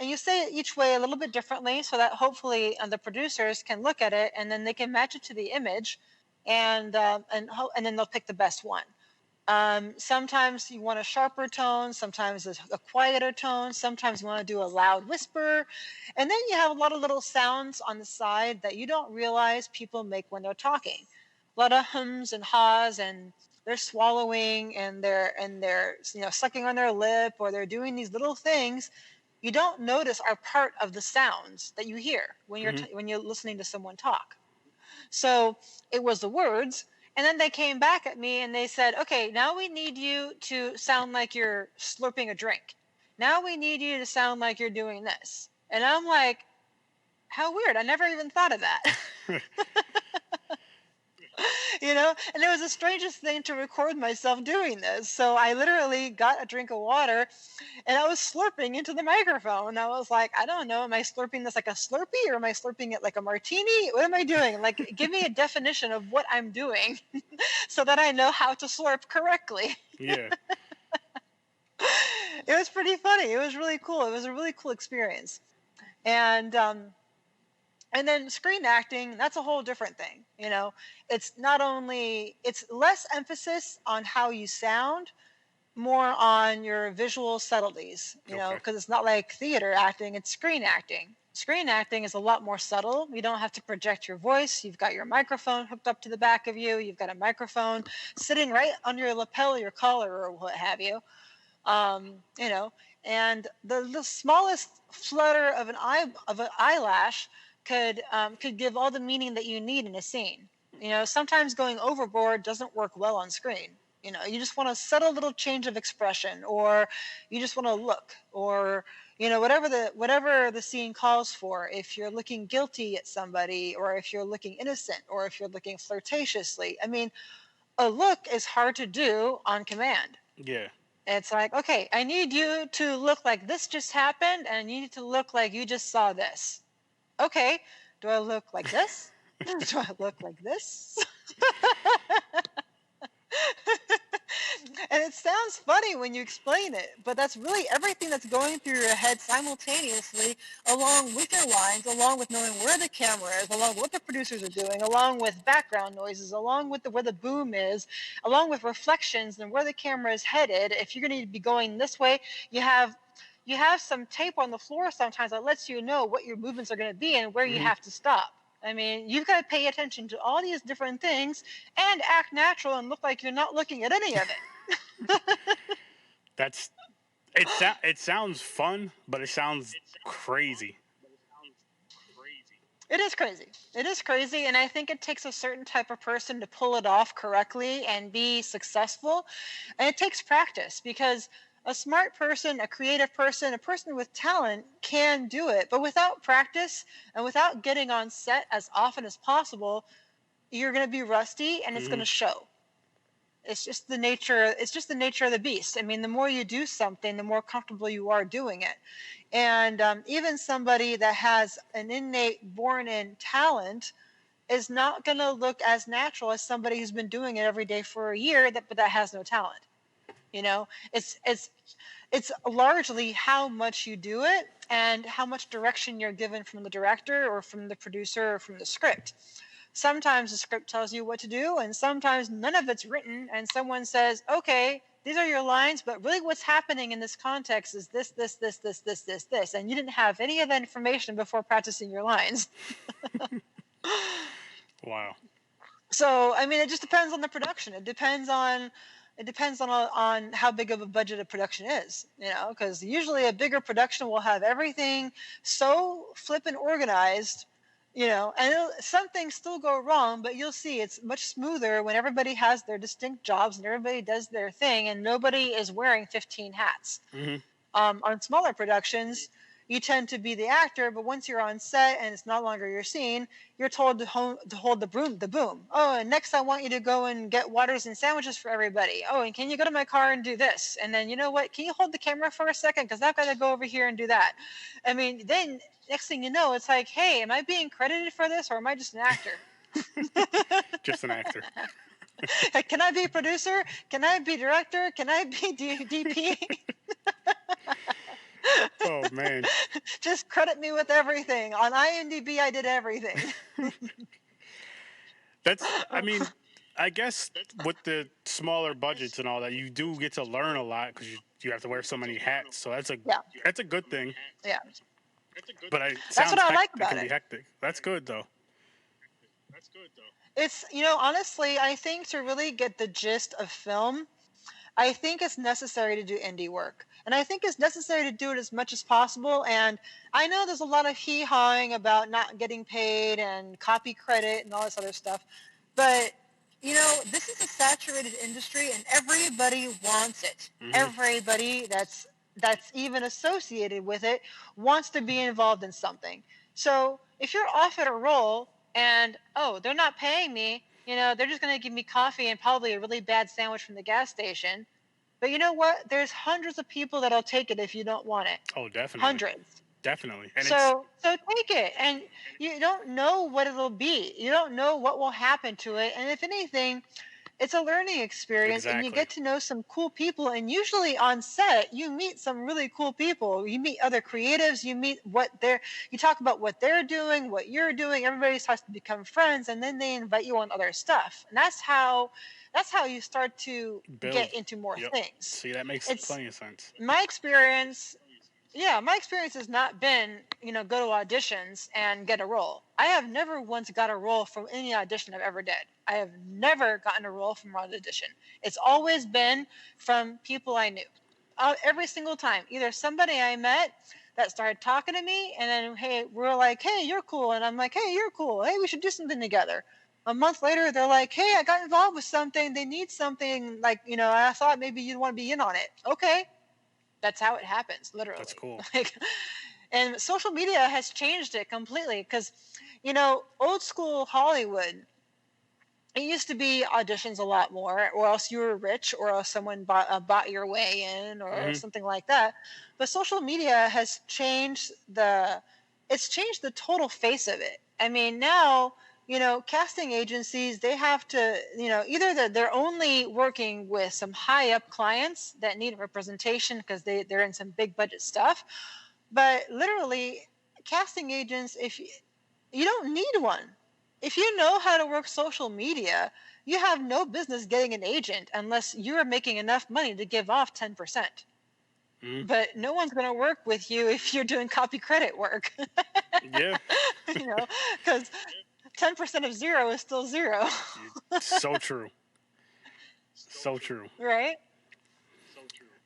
you say it each way a little bit differently, so that hopefully the producers can look at it and then they can match it to the image, and then they'll pick the best one. Sometimes you want a sharper tone, sometimes a quieter tone, sometimes you want to do a loud whisper, and then you have a lot of little sounds on the side that you don't realize people make when they're talking. A lot of hums and haws, and they're swallowing, and they're sucking on their lip, or they're doing these little things you don't notice are part of the sounds that you hear when you're listening to someone talk. So it was the words, and then they came back at me and they said, okay, now we need you to sound like you're slurping a drink. Now we need you to sound like you're doing this. And I'm like, how weird. I never even thought of that. And it was the strangest thing to record myself doing this. So I literally got a drink of water and I was slurping into the microphone. I was like, I don't know, am I slurping this like a Slurpee or am I slurping it like a martini? What am I doing? Like, give me a definition of what I'm doing so that I know how to slurp correctly. Yeah. It was pretty funny. It was really cool. It was a really cool experience. And then screen acting, that's a whole different thing. It's not only, it's less emphasis on how you sound, more on your visual subtleties, because it's not like theater acting, it's screen acting. Screen acting is a lot more subtle. You don't have to project your voice. You've got your microphone hooked up to the back of you. You've got a microphone sitting right under your lapel, your collar, or what have you. And the smallest flutter of an eyelash could give all the meaning that you need in a scene. Sometimes going overboard doesn't work well on screen. You just want a subtle little change of expression, or you just want to look, or whatever the scene calls for. If you're looking guilty at somebody, or if you're looking innocent, or if you're looking flirtatiously. I mean, a look is hard to do on command. Yeah. It's like, okay, I need you to look like this just happened, and you need to look like you just saw this. Okay, do I look like this? Do I look like this? And it sounds funny when you explain it, but that's really everything that's going through your head simultaneously, along with your lines, along with knowing where the camera is, along with what the producers are doing, along with background noises, along with where the boom is, along with reflections and where the camera is headed. If you're going to be going this way, you have some tape on the floor sometimes that lets you know what your movements are going to be and where you have to stop. I mean, you've got to pay attention to all these different things and act natural and look like you're not looking at any of it. It sounds fun, but it sounds crazy. It is crazy. It is crazy, and I think it takes a certain type of person to pull it off correctly and be successful. And it takes practice, because a smart person, a creative person, a person with talent can do it. But without practice and without getting on set as often as possible, you're going to be rusty, and it's going to show. It's just the nature. It's just the nature of the beast. I mean, the more you do something, the more comfortable you are doing it. And even somebody that has an innate, born-in talent is not going to look as natural as somebody who's been doing it every day for a year, but that has no talent. It's largely how much you do it and how much direction you're given from the director or from the producer or from the script. Sometimes the script tells you what to do, and sometimes none of it's written, and someone says, okay, these are your lines, but really what's happening in this context is this, and you didn't have any of that information before practicing your lines. Wow. So, I mean, it just depends on the production. It depends on how big of a budget a production is, because usually a bigger production will have everything so flippin' organized, and some things still go wrong, but you'll see it's much smoother when everybody has their distinct jobs and everybody does their thing and nobody is wearing 15 hats. On smaller productions, you tend to be the actor, but once you're on set and it's no longer your scene, you're told to hold the boom. Oh, and next I want you to go and get waters and sandwiches for everybody. Oh, and can you go to my car and do this? And then, you know what, can you hold the camera for a second? Because I've got to go over here and do that. I mean, then next thing you know, it's like, hey, am I being credited for this or am I just an actor? Just an actor. Can I be producer? Can I be director? Can I be DP? Oh, man. Just credit me with everything. On IMDb, I did everything. I mean, I guess with the smaller budgets and all that, you do get to learn a lot because you have to wear so many hats. So that's a good thing. Yeah. But that's what I like about it. Can be hectic. That's good, though. It's, honestly, I think to really get the gist of film, I think it's necessary to do indie work. And I think it's necessary to do it as much as possible. And I know there's a lot of hee-hawing about not getting paid and copy credit and all this other stuff. But, this is a saturated industry and everybody wants it. Everybody that's even associated with it wants to be involved in something. So if you're off at a role and, oh, they're not paying me, they're just going to give me coffee and probably a really bad sandwich from the gas station. But you know what? There's hundreds of people that'll take it if you don't want it. Oh, definitely. Hundreds. Definitely. And So take it, and you don't know what it'll be. You don't know what will happen to it, and if anything, it's a learning experience, and you Exactly. get to know some cool people. And usually on set, you meet some really cool people. You meet other creatives. You meet you talk about what they're doing, what you're doing. Everybody starts to become friends, and then they invite you on other stuff. And that's how you start to build. get into more Yep. things. See, that makes plenty of sense. My experience. Yeah, my experience has not been, go to auditions and get a role. I have never once got a role from any audition I've ever did. I have never gotten a role from an audition. It's always been from people I knew. Every single time. Either somebody I met that started talking to me, and then, hey, we're like, hey, you're cool. And I'm like, hey, you're cool. Hey, we should do something together. A month later, they're like, hey, I got involved with something. They need something. Like, I thought maybe you'd want to be in on it. Okay. That's how it happens, literally. That's cool. And social media has changed it completely because, old school Hollywood, it used to be auditions a lot more, or else you were rich, or else someone bought your way in, or something like that. But social media has changed the total face of it. I mean, now, casting agencies, they have to, either they're only working with some high up clients that need representation because they're in some big budget stuff. But literally, casting agents, if you don't need one. If you know how to work social media, you have no business getting an agent unless you're making enough money to give off 10%. But no one's going to work with you if you're doing copy credit work. Yeah. Because 10% of zero is still zero. So true. So true. Right?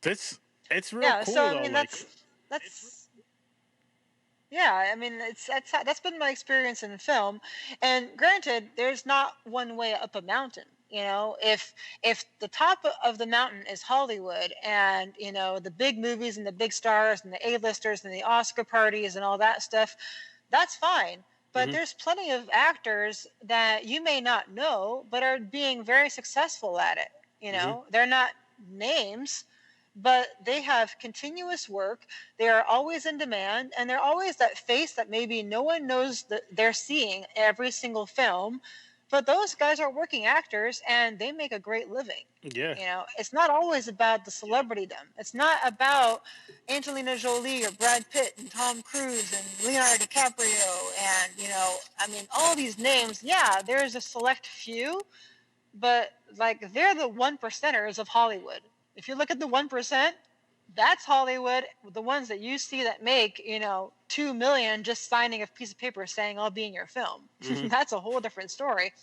It's real cool, so though. I mean, that's yeah, I mean, that's been my experience in film. And granted, there's not one way up a mountain. If the top of the mountain is Hollywood, and the big movies and the big stars and the A-listers and the Oscar parties and all that stuff, that's fine. But there's plenty of actors that you may not know, but are being very successful at it. They're not names, but they have continuous work. They are always in demand, and they're always that face that maybe no one knows that they're seeing every single film. But those guys are working actors, and they make a great living. Yeah. It's not always about the celebritydom. It's not about Angelina Jolie or Brad Pitt and Tom Cruise and Leonardo DiCaprio and, I mean, all these names. Yeah, there's a select few, but like they're the 1%ers of Hollywood. If you look at the 1%, that's Hollywood. The ones that you see that make, $2 million just signing a piece of paper saying I'll be in your film. That's a whole different story.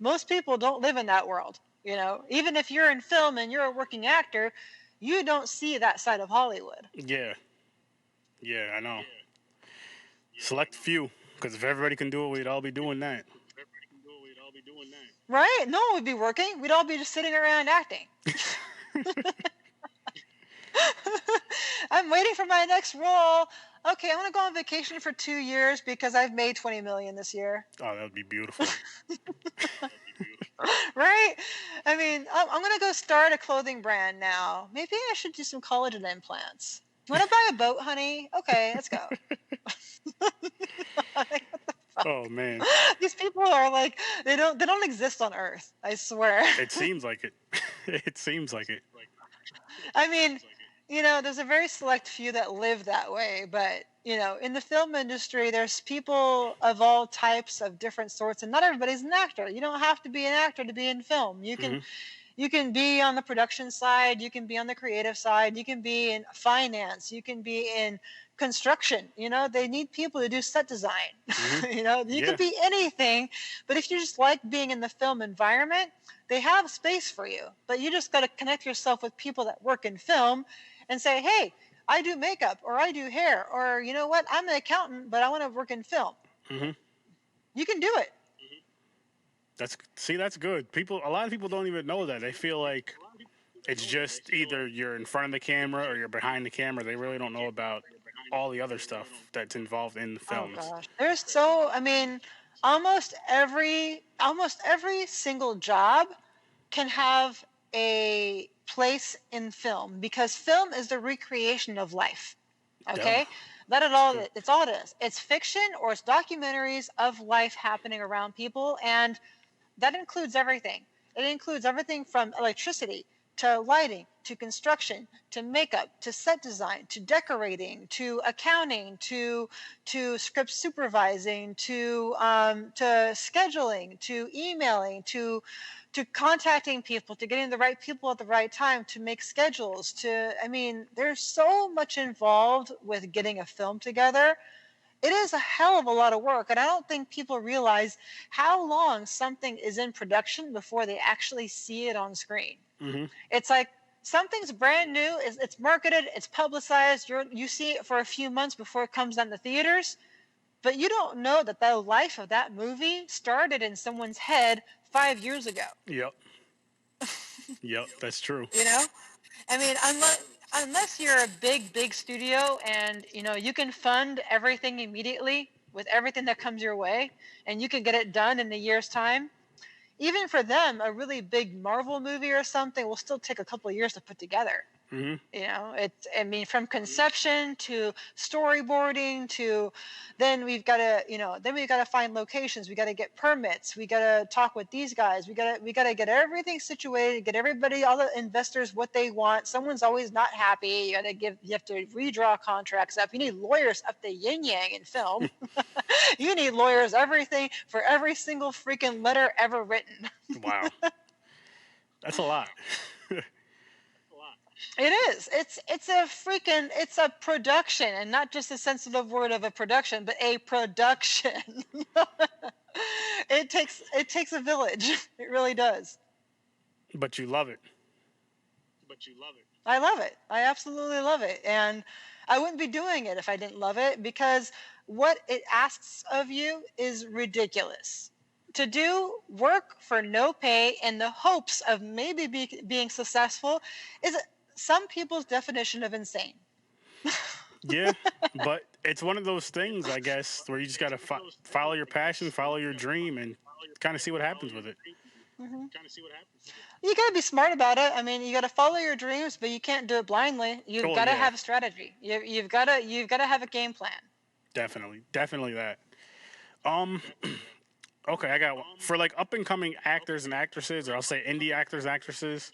Most people don't live in that world. Even if you're in film and you're a working actor, you don't see that side of Hollywood. Yeah, I know. Select few, because if everybody can do it, we'd all be doing that. Right? No one would be working. We'd all be just sitting around acting. I'm waiting for my next role. Okay, I'm going to go on vacation for 2 years because I've made $20 million this year. Oh, that would be beautiful. Right? I mean, I'm going to go start a clothing brand now. Maybe I should do some collagen implants. You want to buy a boat, honey? Okay, let's go. Oh, man. These people are like, they don't exist on Earth, I swear. It seems like it. It seems like it. I mean, there's a very select few that live that way, but, in the film industry, there's people of all types of different sorts, and not everybody's an actor. You don't have to be an actor to be in film. You can be on the production side, you can be on the creative side, you can be in finance, you can be in construction. They need people to do set design. You could be anything, but if you just like being in the film environment, they have space for you. But you just got to connect yourself with people that work in film and say, hey, I do makeup, or I do hair, or you know what, I'm an accountant, but I want to work in film. You can do it. That's good. A lot of people don't even know that. They feel like it's just either you're in front of the camera or you're behind the camera. They really don't know about all the other stuff that's involved in the films. Oh gosh, I mean, almost every single job can have a place in film, because film is the recreation of life. Okay? Duh. Let it all, it's all it is. It's fiction or it's documentaries of life happening around people, and that includes everything. It includes everything from electricity to lighting to construction to makeup to set design to decorating to accounting to script supervising to scheduling to emailing to contacting people, to getting the right people at the right time, to make schedules, to, I mean, there's so much involved with getting a film together. It is a hell of a lot of work, and I don't think people realize how long something is in production before they actually see it on screen. Mm-hmm. It's like something's brand new, it's marketed, it's publicized, you see it for a few months before it comes down to theaters, but you don't know that the life of that movie started in someone's head 5 years ago. Yep. Yep, that's true. You know, I mean, unless you're a big studio and you can fund everything immediately with everything that comes your way, and you can get it done in a year's time. Even for them, a really big Marvel movie or something will still take a couple of years to put together. Mm-hmm. From conception to storyboarding to then we've got to find locations, we got to get permits, we got to talk with these guys, we got to get everything situated, get everybody, all the investors, what they want. Someone's always not happy. You have to redraw contracts up. You need lawyers up the yin yang in film. You need lawyers everything for every single freaking letter ever written. Wow. That's a lot. It is. It's a production, and not just a sensitive word of a production, but a production. It takes a village. It really does. But you love it. I love it. I absolutely love it. And I wouldn't be doing it if I didn't love it, because what it asks of you is ridiculous. To do work for no pay in the hopes of maybe being successful is some people's definition of insane. Yeah, but it's one of those things, I guess, where you just got to follow your passion, follow your dream, and kind of see what happens with it. Mm-hmm. You got to be smart about it. I mean, you got to follow your dreams, but you can't do it blindly. You've got to have a strategy. You've got to have a game plan. Definitely that. Okay, I got one. For like up and coming actors and actresses, or I'll say indie actors, actresses.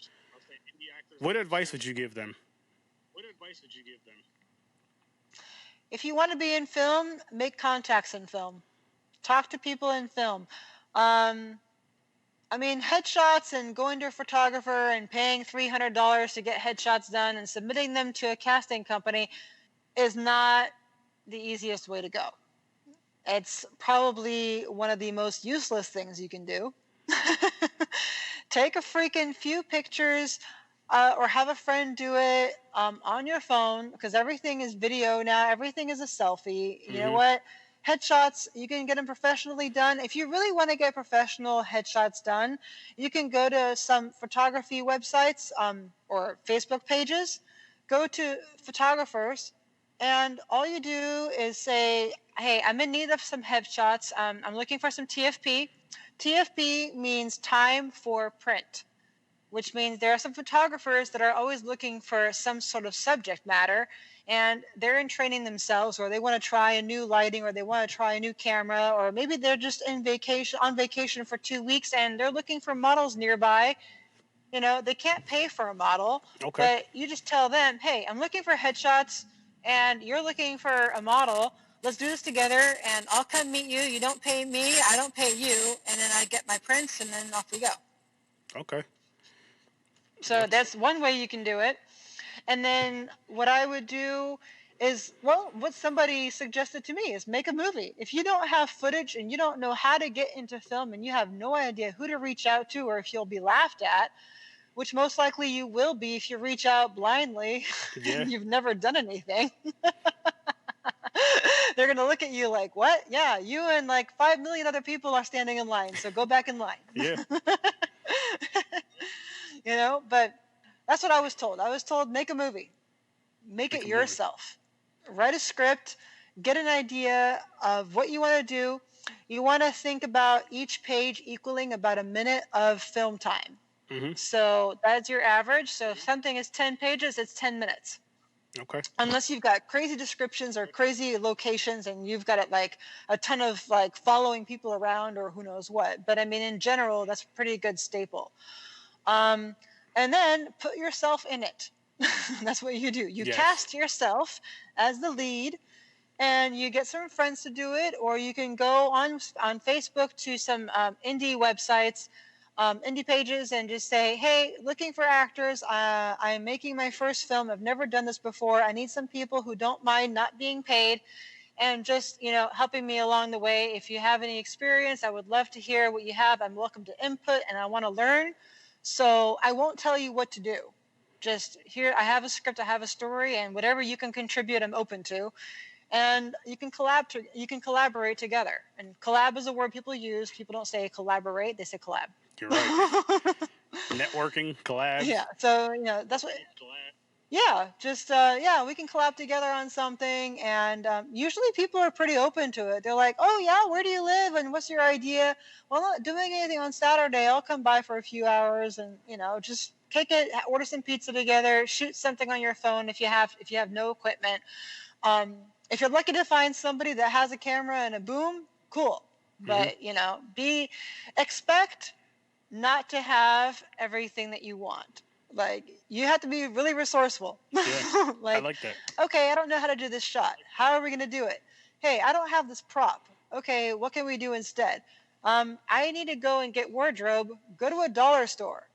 What advice would you give them? If you want to be in film, make contacts in film. Talk to people in film. Headshots and going to a photographer and paying $300 to get headshots done and submitting them to a casting company is not the easiest way to go. It's probably one of the most useless things you can do. Take a freaking few pictures, or have a friend do it on your phone, because everything is video now. Everything is a selfie. You know what? Headshots, you can get them professionally done. If you really want to get professional headshots done, you can go to some photography websites or Facebook pages. Go to photographers, and all you do is say, hey, I'm in need of some headshots. I'm looking for some TFP. TFP means time for print, which means there are some photographers that are always looking for some sort of subject matter, and they're in training themselves, or they want to try a new lighting, or they want to try a new camera, or maybe they're just on vacation for 2 weeks and they're looking for models nearby. They can't pay for a model, but you just tell them, hey, I'm looking for headshots and you're looking for a model. Let's do this together, and I'll come meet you. You don't pay me, I don't pay you, and then I get my prints, and then off we go. Okay. So that's one way you can do it. And then what I would do is, what somebody suggested to me is make a movie. If you don't have footage and you don't know how to get into film and you have no idea who to reach out to, or if you'll be laughed at, which most likely you will be if you reach out blindly and you've never done anything. They're going to look at you like, what? Yeah, you and like 5 million other people are standing in line, so go back in line. Yeah. But that's what I was told. I was told, make a movie. Make it yourself. Write a script, get an idea of what you want to do, you want to think about each page equaling about a minute of film time. So that's your average. So if something is 10 pages, it's 10 minutes. Okay. Unless you've got crazy descriptions or crazy locations and you've got it like a ton of like following people around or who knows what. But I mean, in general, that's a pretty good staple. And then put yourself in it. That's what you do. You cast yourself as the lead, and you get some friends to do it, or you can go on Facebook to some indie websites, indie pages, and just say, hey, looking for actors. I'm making my first film. I've never done this before. I need some people who don't mind not being paid and just, helping me along the way. If you have any experience, I would love to hear what you have. I'm welcome to input, and I want to learn. So I won't tell you what to do. Just here, I have a script, I have a story, and whatever you can contribute, I'm open to. And you can collaborate together. And collab is a word people use. People don't say collaborate; they say collab. You're right. Networking, collab. Yeah. So that's what. Yeah. Just we can collab together on something, and usually people are pretty open to it. They're like, "Oh yeah, where do you live? And what's your idea?" Well, I'm not doing anything on Saturday. I'll come by for a few hours, and just kick it, order some pizza together, shoot something on your phone if you have no equipment. If you're lucky to find somebody that has a camera and a boom, cool. But expect not to have everything that you want. Like, you have to be really resourceful. Yeah, I like that. Okay, I don't know how to do this shot. How are we gonna do it? Hey, I don't have this prop. Okay, what can we do instead? I need to go and get wardrobe. Go to a dollar store.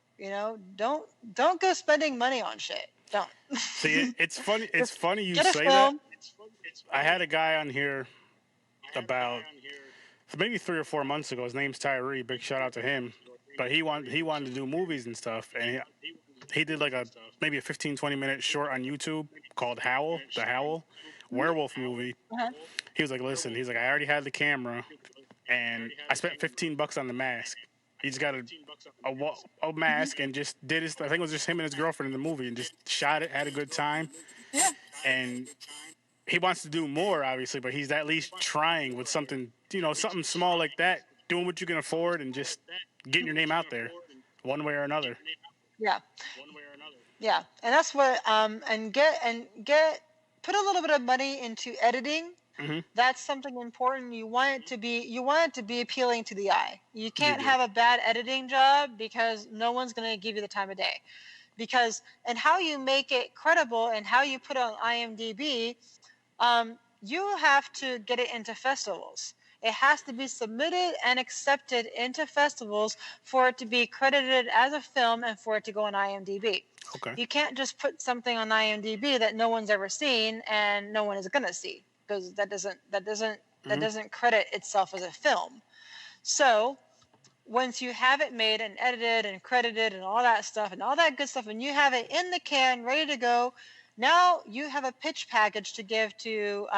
Don't go spending money on shit. Don't. See, it's funny. It's funny you Get a say film. that. I had a guy on here about maybe 3 or 4 months ago. His name's Tyree. Big shout out to him. But he wanted to do movies and stuff, and he did like maybe a 15-20 minute short on YouTube called Howl, the Howl, werewolf movie. He was like, listen, he's like, I already had the camera, and I spent $15 on the mask. He just got a mask and just did his. I think it was just him and his girlfriend in the movie, and just shot it, had a good time. Yeah. And he wants to do more, obviously, but he's at least trying with something, something small like that, doing what you can afford, and just getting your name out there, one way or another. Yeah. Yeah, and that's what and get put a little bit of money into editing. That's something important. You want it to be appealing to the eye. You can't have a bad editing job, because no one's going to give you the time of day. And how you make it credible and how you put it on IMDb, you have to get it into festivals. It has to be submitted and accepted into festivals for it to be credited as a film and for it to go on IMDb. Okay. You can't just put something on IMDb that no one's ever seen and no one is going to see, because that doesn't credit itself as a film. So once you have it made and edited and credited and all that stuff and all that good stuff, and you have it in the can ready to go, now you have a pitch package to give to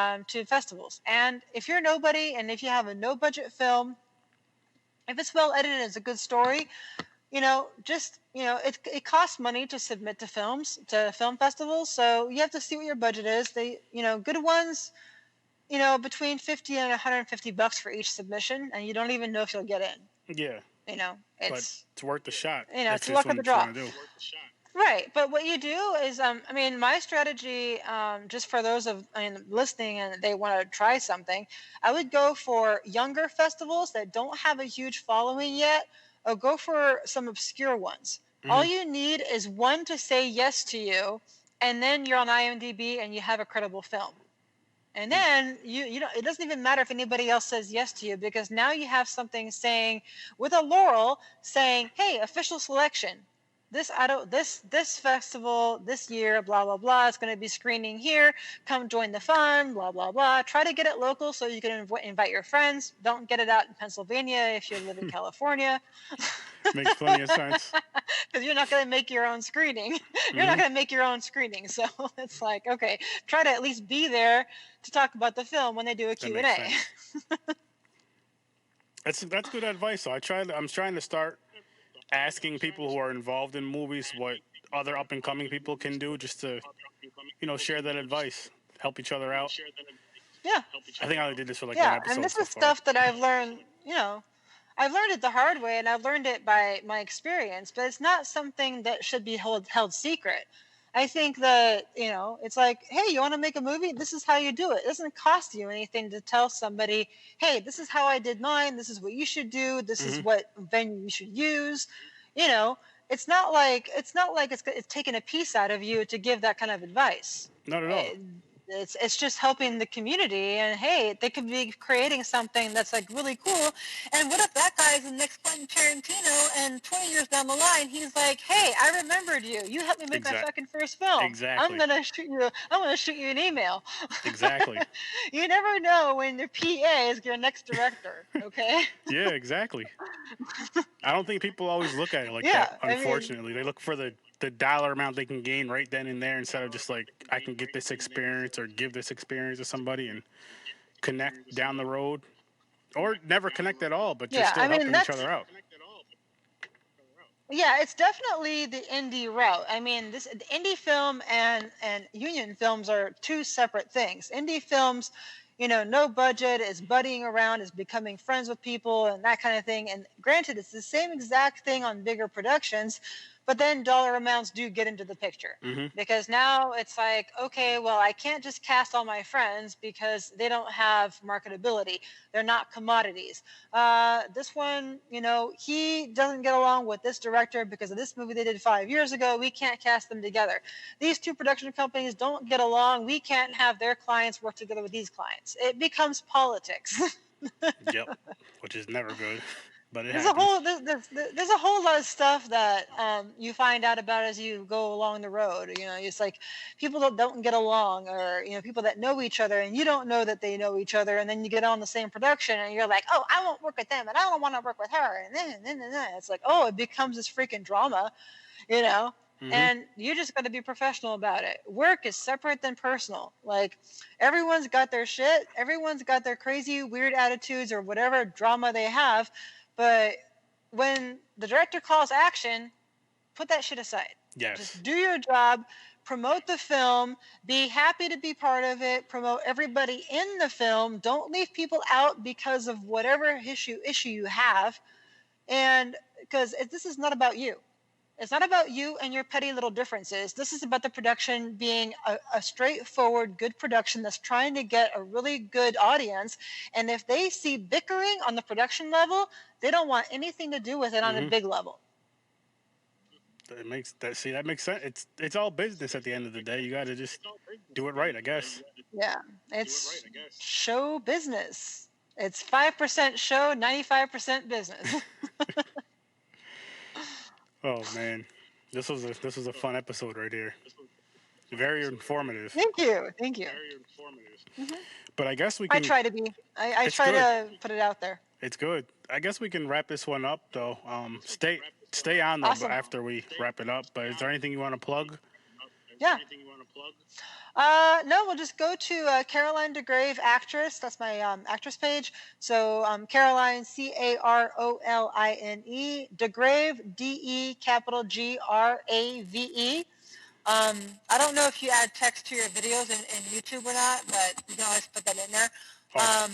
festivals. And if you're nobody, and if you have a no budget film, if it's well edited, it's a good story, it costs money to submit to film festivals. So you have to see what your budget is. Good ones, between $50 and $150 for each submission, and you don't even know if you'll get in. Yeah. But it's worth the shot. It's the luck of the draw. Right, but what you do is, my strategy, just for those listening and they want to try something, I would go for younger festivals that don't have a huge following yet, or go for some obscure ones. All you need is one to say yes to you, and then you're on IMDb and you have a credible film. And then it doesn't even matter if anybody else says yes to you, because now you have something saying, with a laurel saying, hey, official selection. This festival this year, blah blah blah. It's going to be screening here. Come join the fun, blah blah blah. Try to get it local so you can invite your friends. Don't get it out in Pennsylvania if you live in California. Makes plenty of sense. Because you're not going to make your own screening. You're not going to make your own screening. So it's like, okay, try to at least be there to talk about the film when they do a Q&A. That's good advice. So I'm trying to start asking people who are involved in movies what other up and coming people can do, just to share that advice, help each other out. Yeah. I think I only did this for like one Yeah, episode and this so is far. stuff that I've learned, I've learned it the hard way and I've learned it by my experience, but it's not something that should be held secret. I think that, it's like, hey, you want to make a movie? This is how you do it. It doesn't cost you anything to tell somebody, hey, this is how I did mine. This is what you should do. This is what venue you should use. You know, it's taking a piece out of you to give that kind of advice. Not at all. It's just helping the community, and hey, they could be creating something that's like really cool. And what if that guy's the next Quentin Tarantino, and 20 years down the line, he's like, hey, I remembered you. You helped me make my fucking first film. Exactly. I'm gonna shoot you an email. Exactly. You never know when your PA is your next director. Okay. Yeah, exactly. I don't think people always look at it like Yeah, that. Unfortunately, they look for the dollar amount they can gain right then and there, instead of just like, I can get this experience or give this experience to somebody and connect down the road, or never connect at all, but just still helping each other out. Yeah, it's definitely the indie route. I mean, the indie film and union films are two separate things. Indie films, no budget, is buddying around, is becoming friends with people and that kind of thing. And granted, it's the same exact thing on bigger productions, but then dollar amounts do get into the picture. Because now it's like, okay, well, I can't just cast all my friends because they don't have marketability. They're not commodities. This one, he doesn't get along with this director because of this movie they did 5 years ago. We can't cast them together. These two production companies don't get along. We can't have their clients work together with these clients. It becomes politics. Yep, which is never good. But there's a whole lot of stuff that you find out about as you go along the road. It's like people that don't get along, or people that know each other and you don't know that they know each other, and then you get on the same production and you're like, oh, I won't work with them and I don't want to work with her, and then it's like, oh, it becomes this freaking drama, and you just got to be professional about it. Work is separate than personal. Like, everyone's got their shit, everyone's got their crazy weird attitudes or whatever drama they have. But when the director calls action, put that shit aside. Yes. Just do your job, promote the film, be happy to be part of it, promote everybody in the film. Don't leave people out because of whatever issue you have. And because this is not about you. It's not about you and your petty little differences. This is about the production being a straightforward, good production that's trying to get a really good audience. And if they see bickering on the production level, they don't want anything to do with it on a big level. That makes sense. It's all business at the end of the day. You got to just do it right, I guess. Yeah, it's show business. It's 5% show, 95% business. Oh man, this was a fun episode right here. Very informative. Thank you. Very informative. But I guess we can. I try to be. I try to put it out there. It's good. I guess we can wrap this one up though. Stay on though after we wrap it up. But is there anything you want to plug? Yeah. No, we'll just go to Caroline DeGRAVE Actress. That's my actress page. So Caroline, Caroline, DeGRAVE, DEGRAVE. I don't know if you add text to your videos in YouTube or not, but you can always put that in there.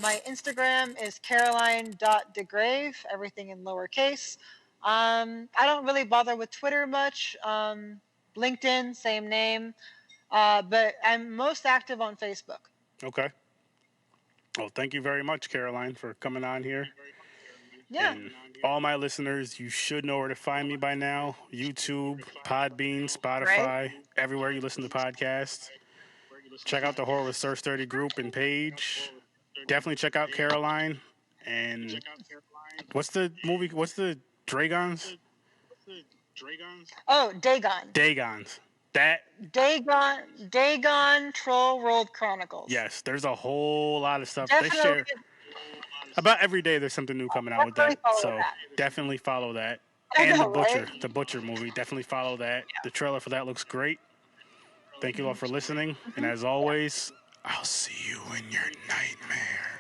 My Instagram is caroline.degrave, everything in lowercase. I don't really bother with Twitter much. LinkedIn, same name. But I'm most active on Facebook. Okay. Well, thank you very much, Caroline, for coming on here. Yeah. And all my listeners, you should know where to find me by now. YouTube, Podbean, Spotify, everywhere you listen to podcasts. Check out the Horror with Sir Sturdy group and page. Definitely check out Caroline. And what's the movie? What's the Dragons? Oh, Dagon. Dagons. Dagon Troll World Chronicles. Yes, there's a whole lot of stuff. Definitely. They share about every day. There's something new coming out with that. So definitely follow that. And the Butcher movie. Definitely follow that. Yeah. The trailer for that looks great. Thank you all for listening. And as always, I'll see you in your nightmare.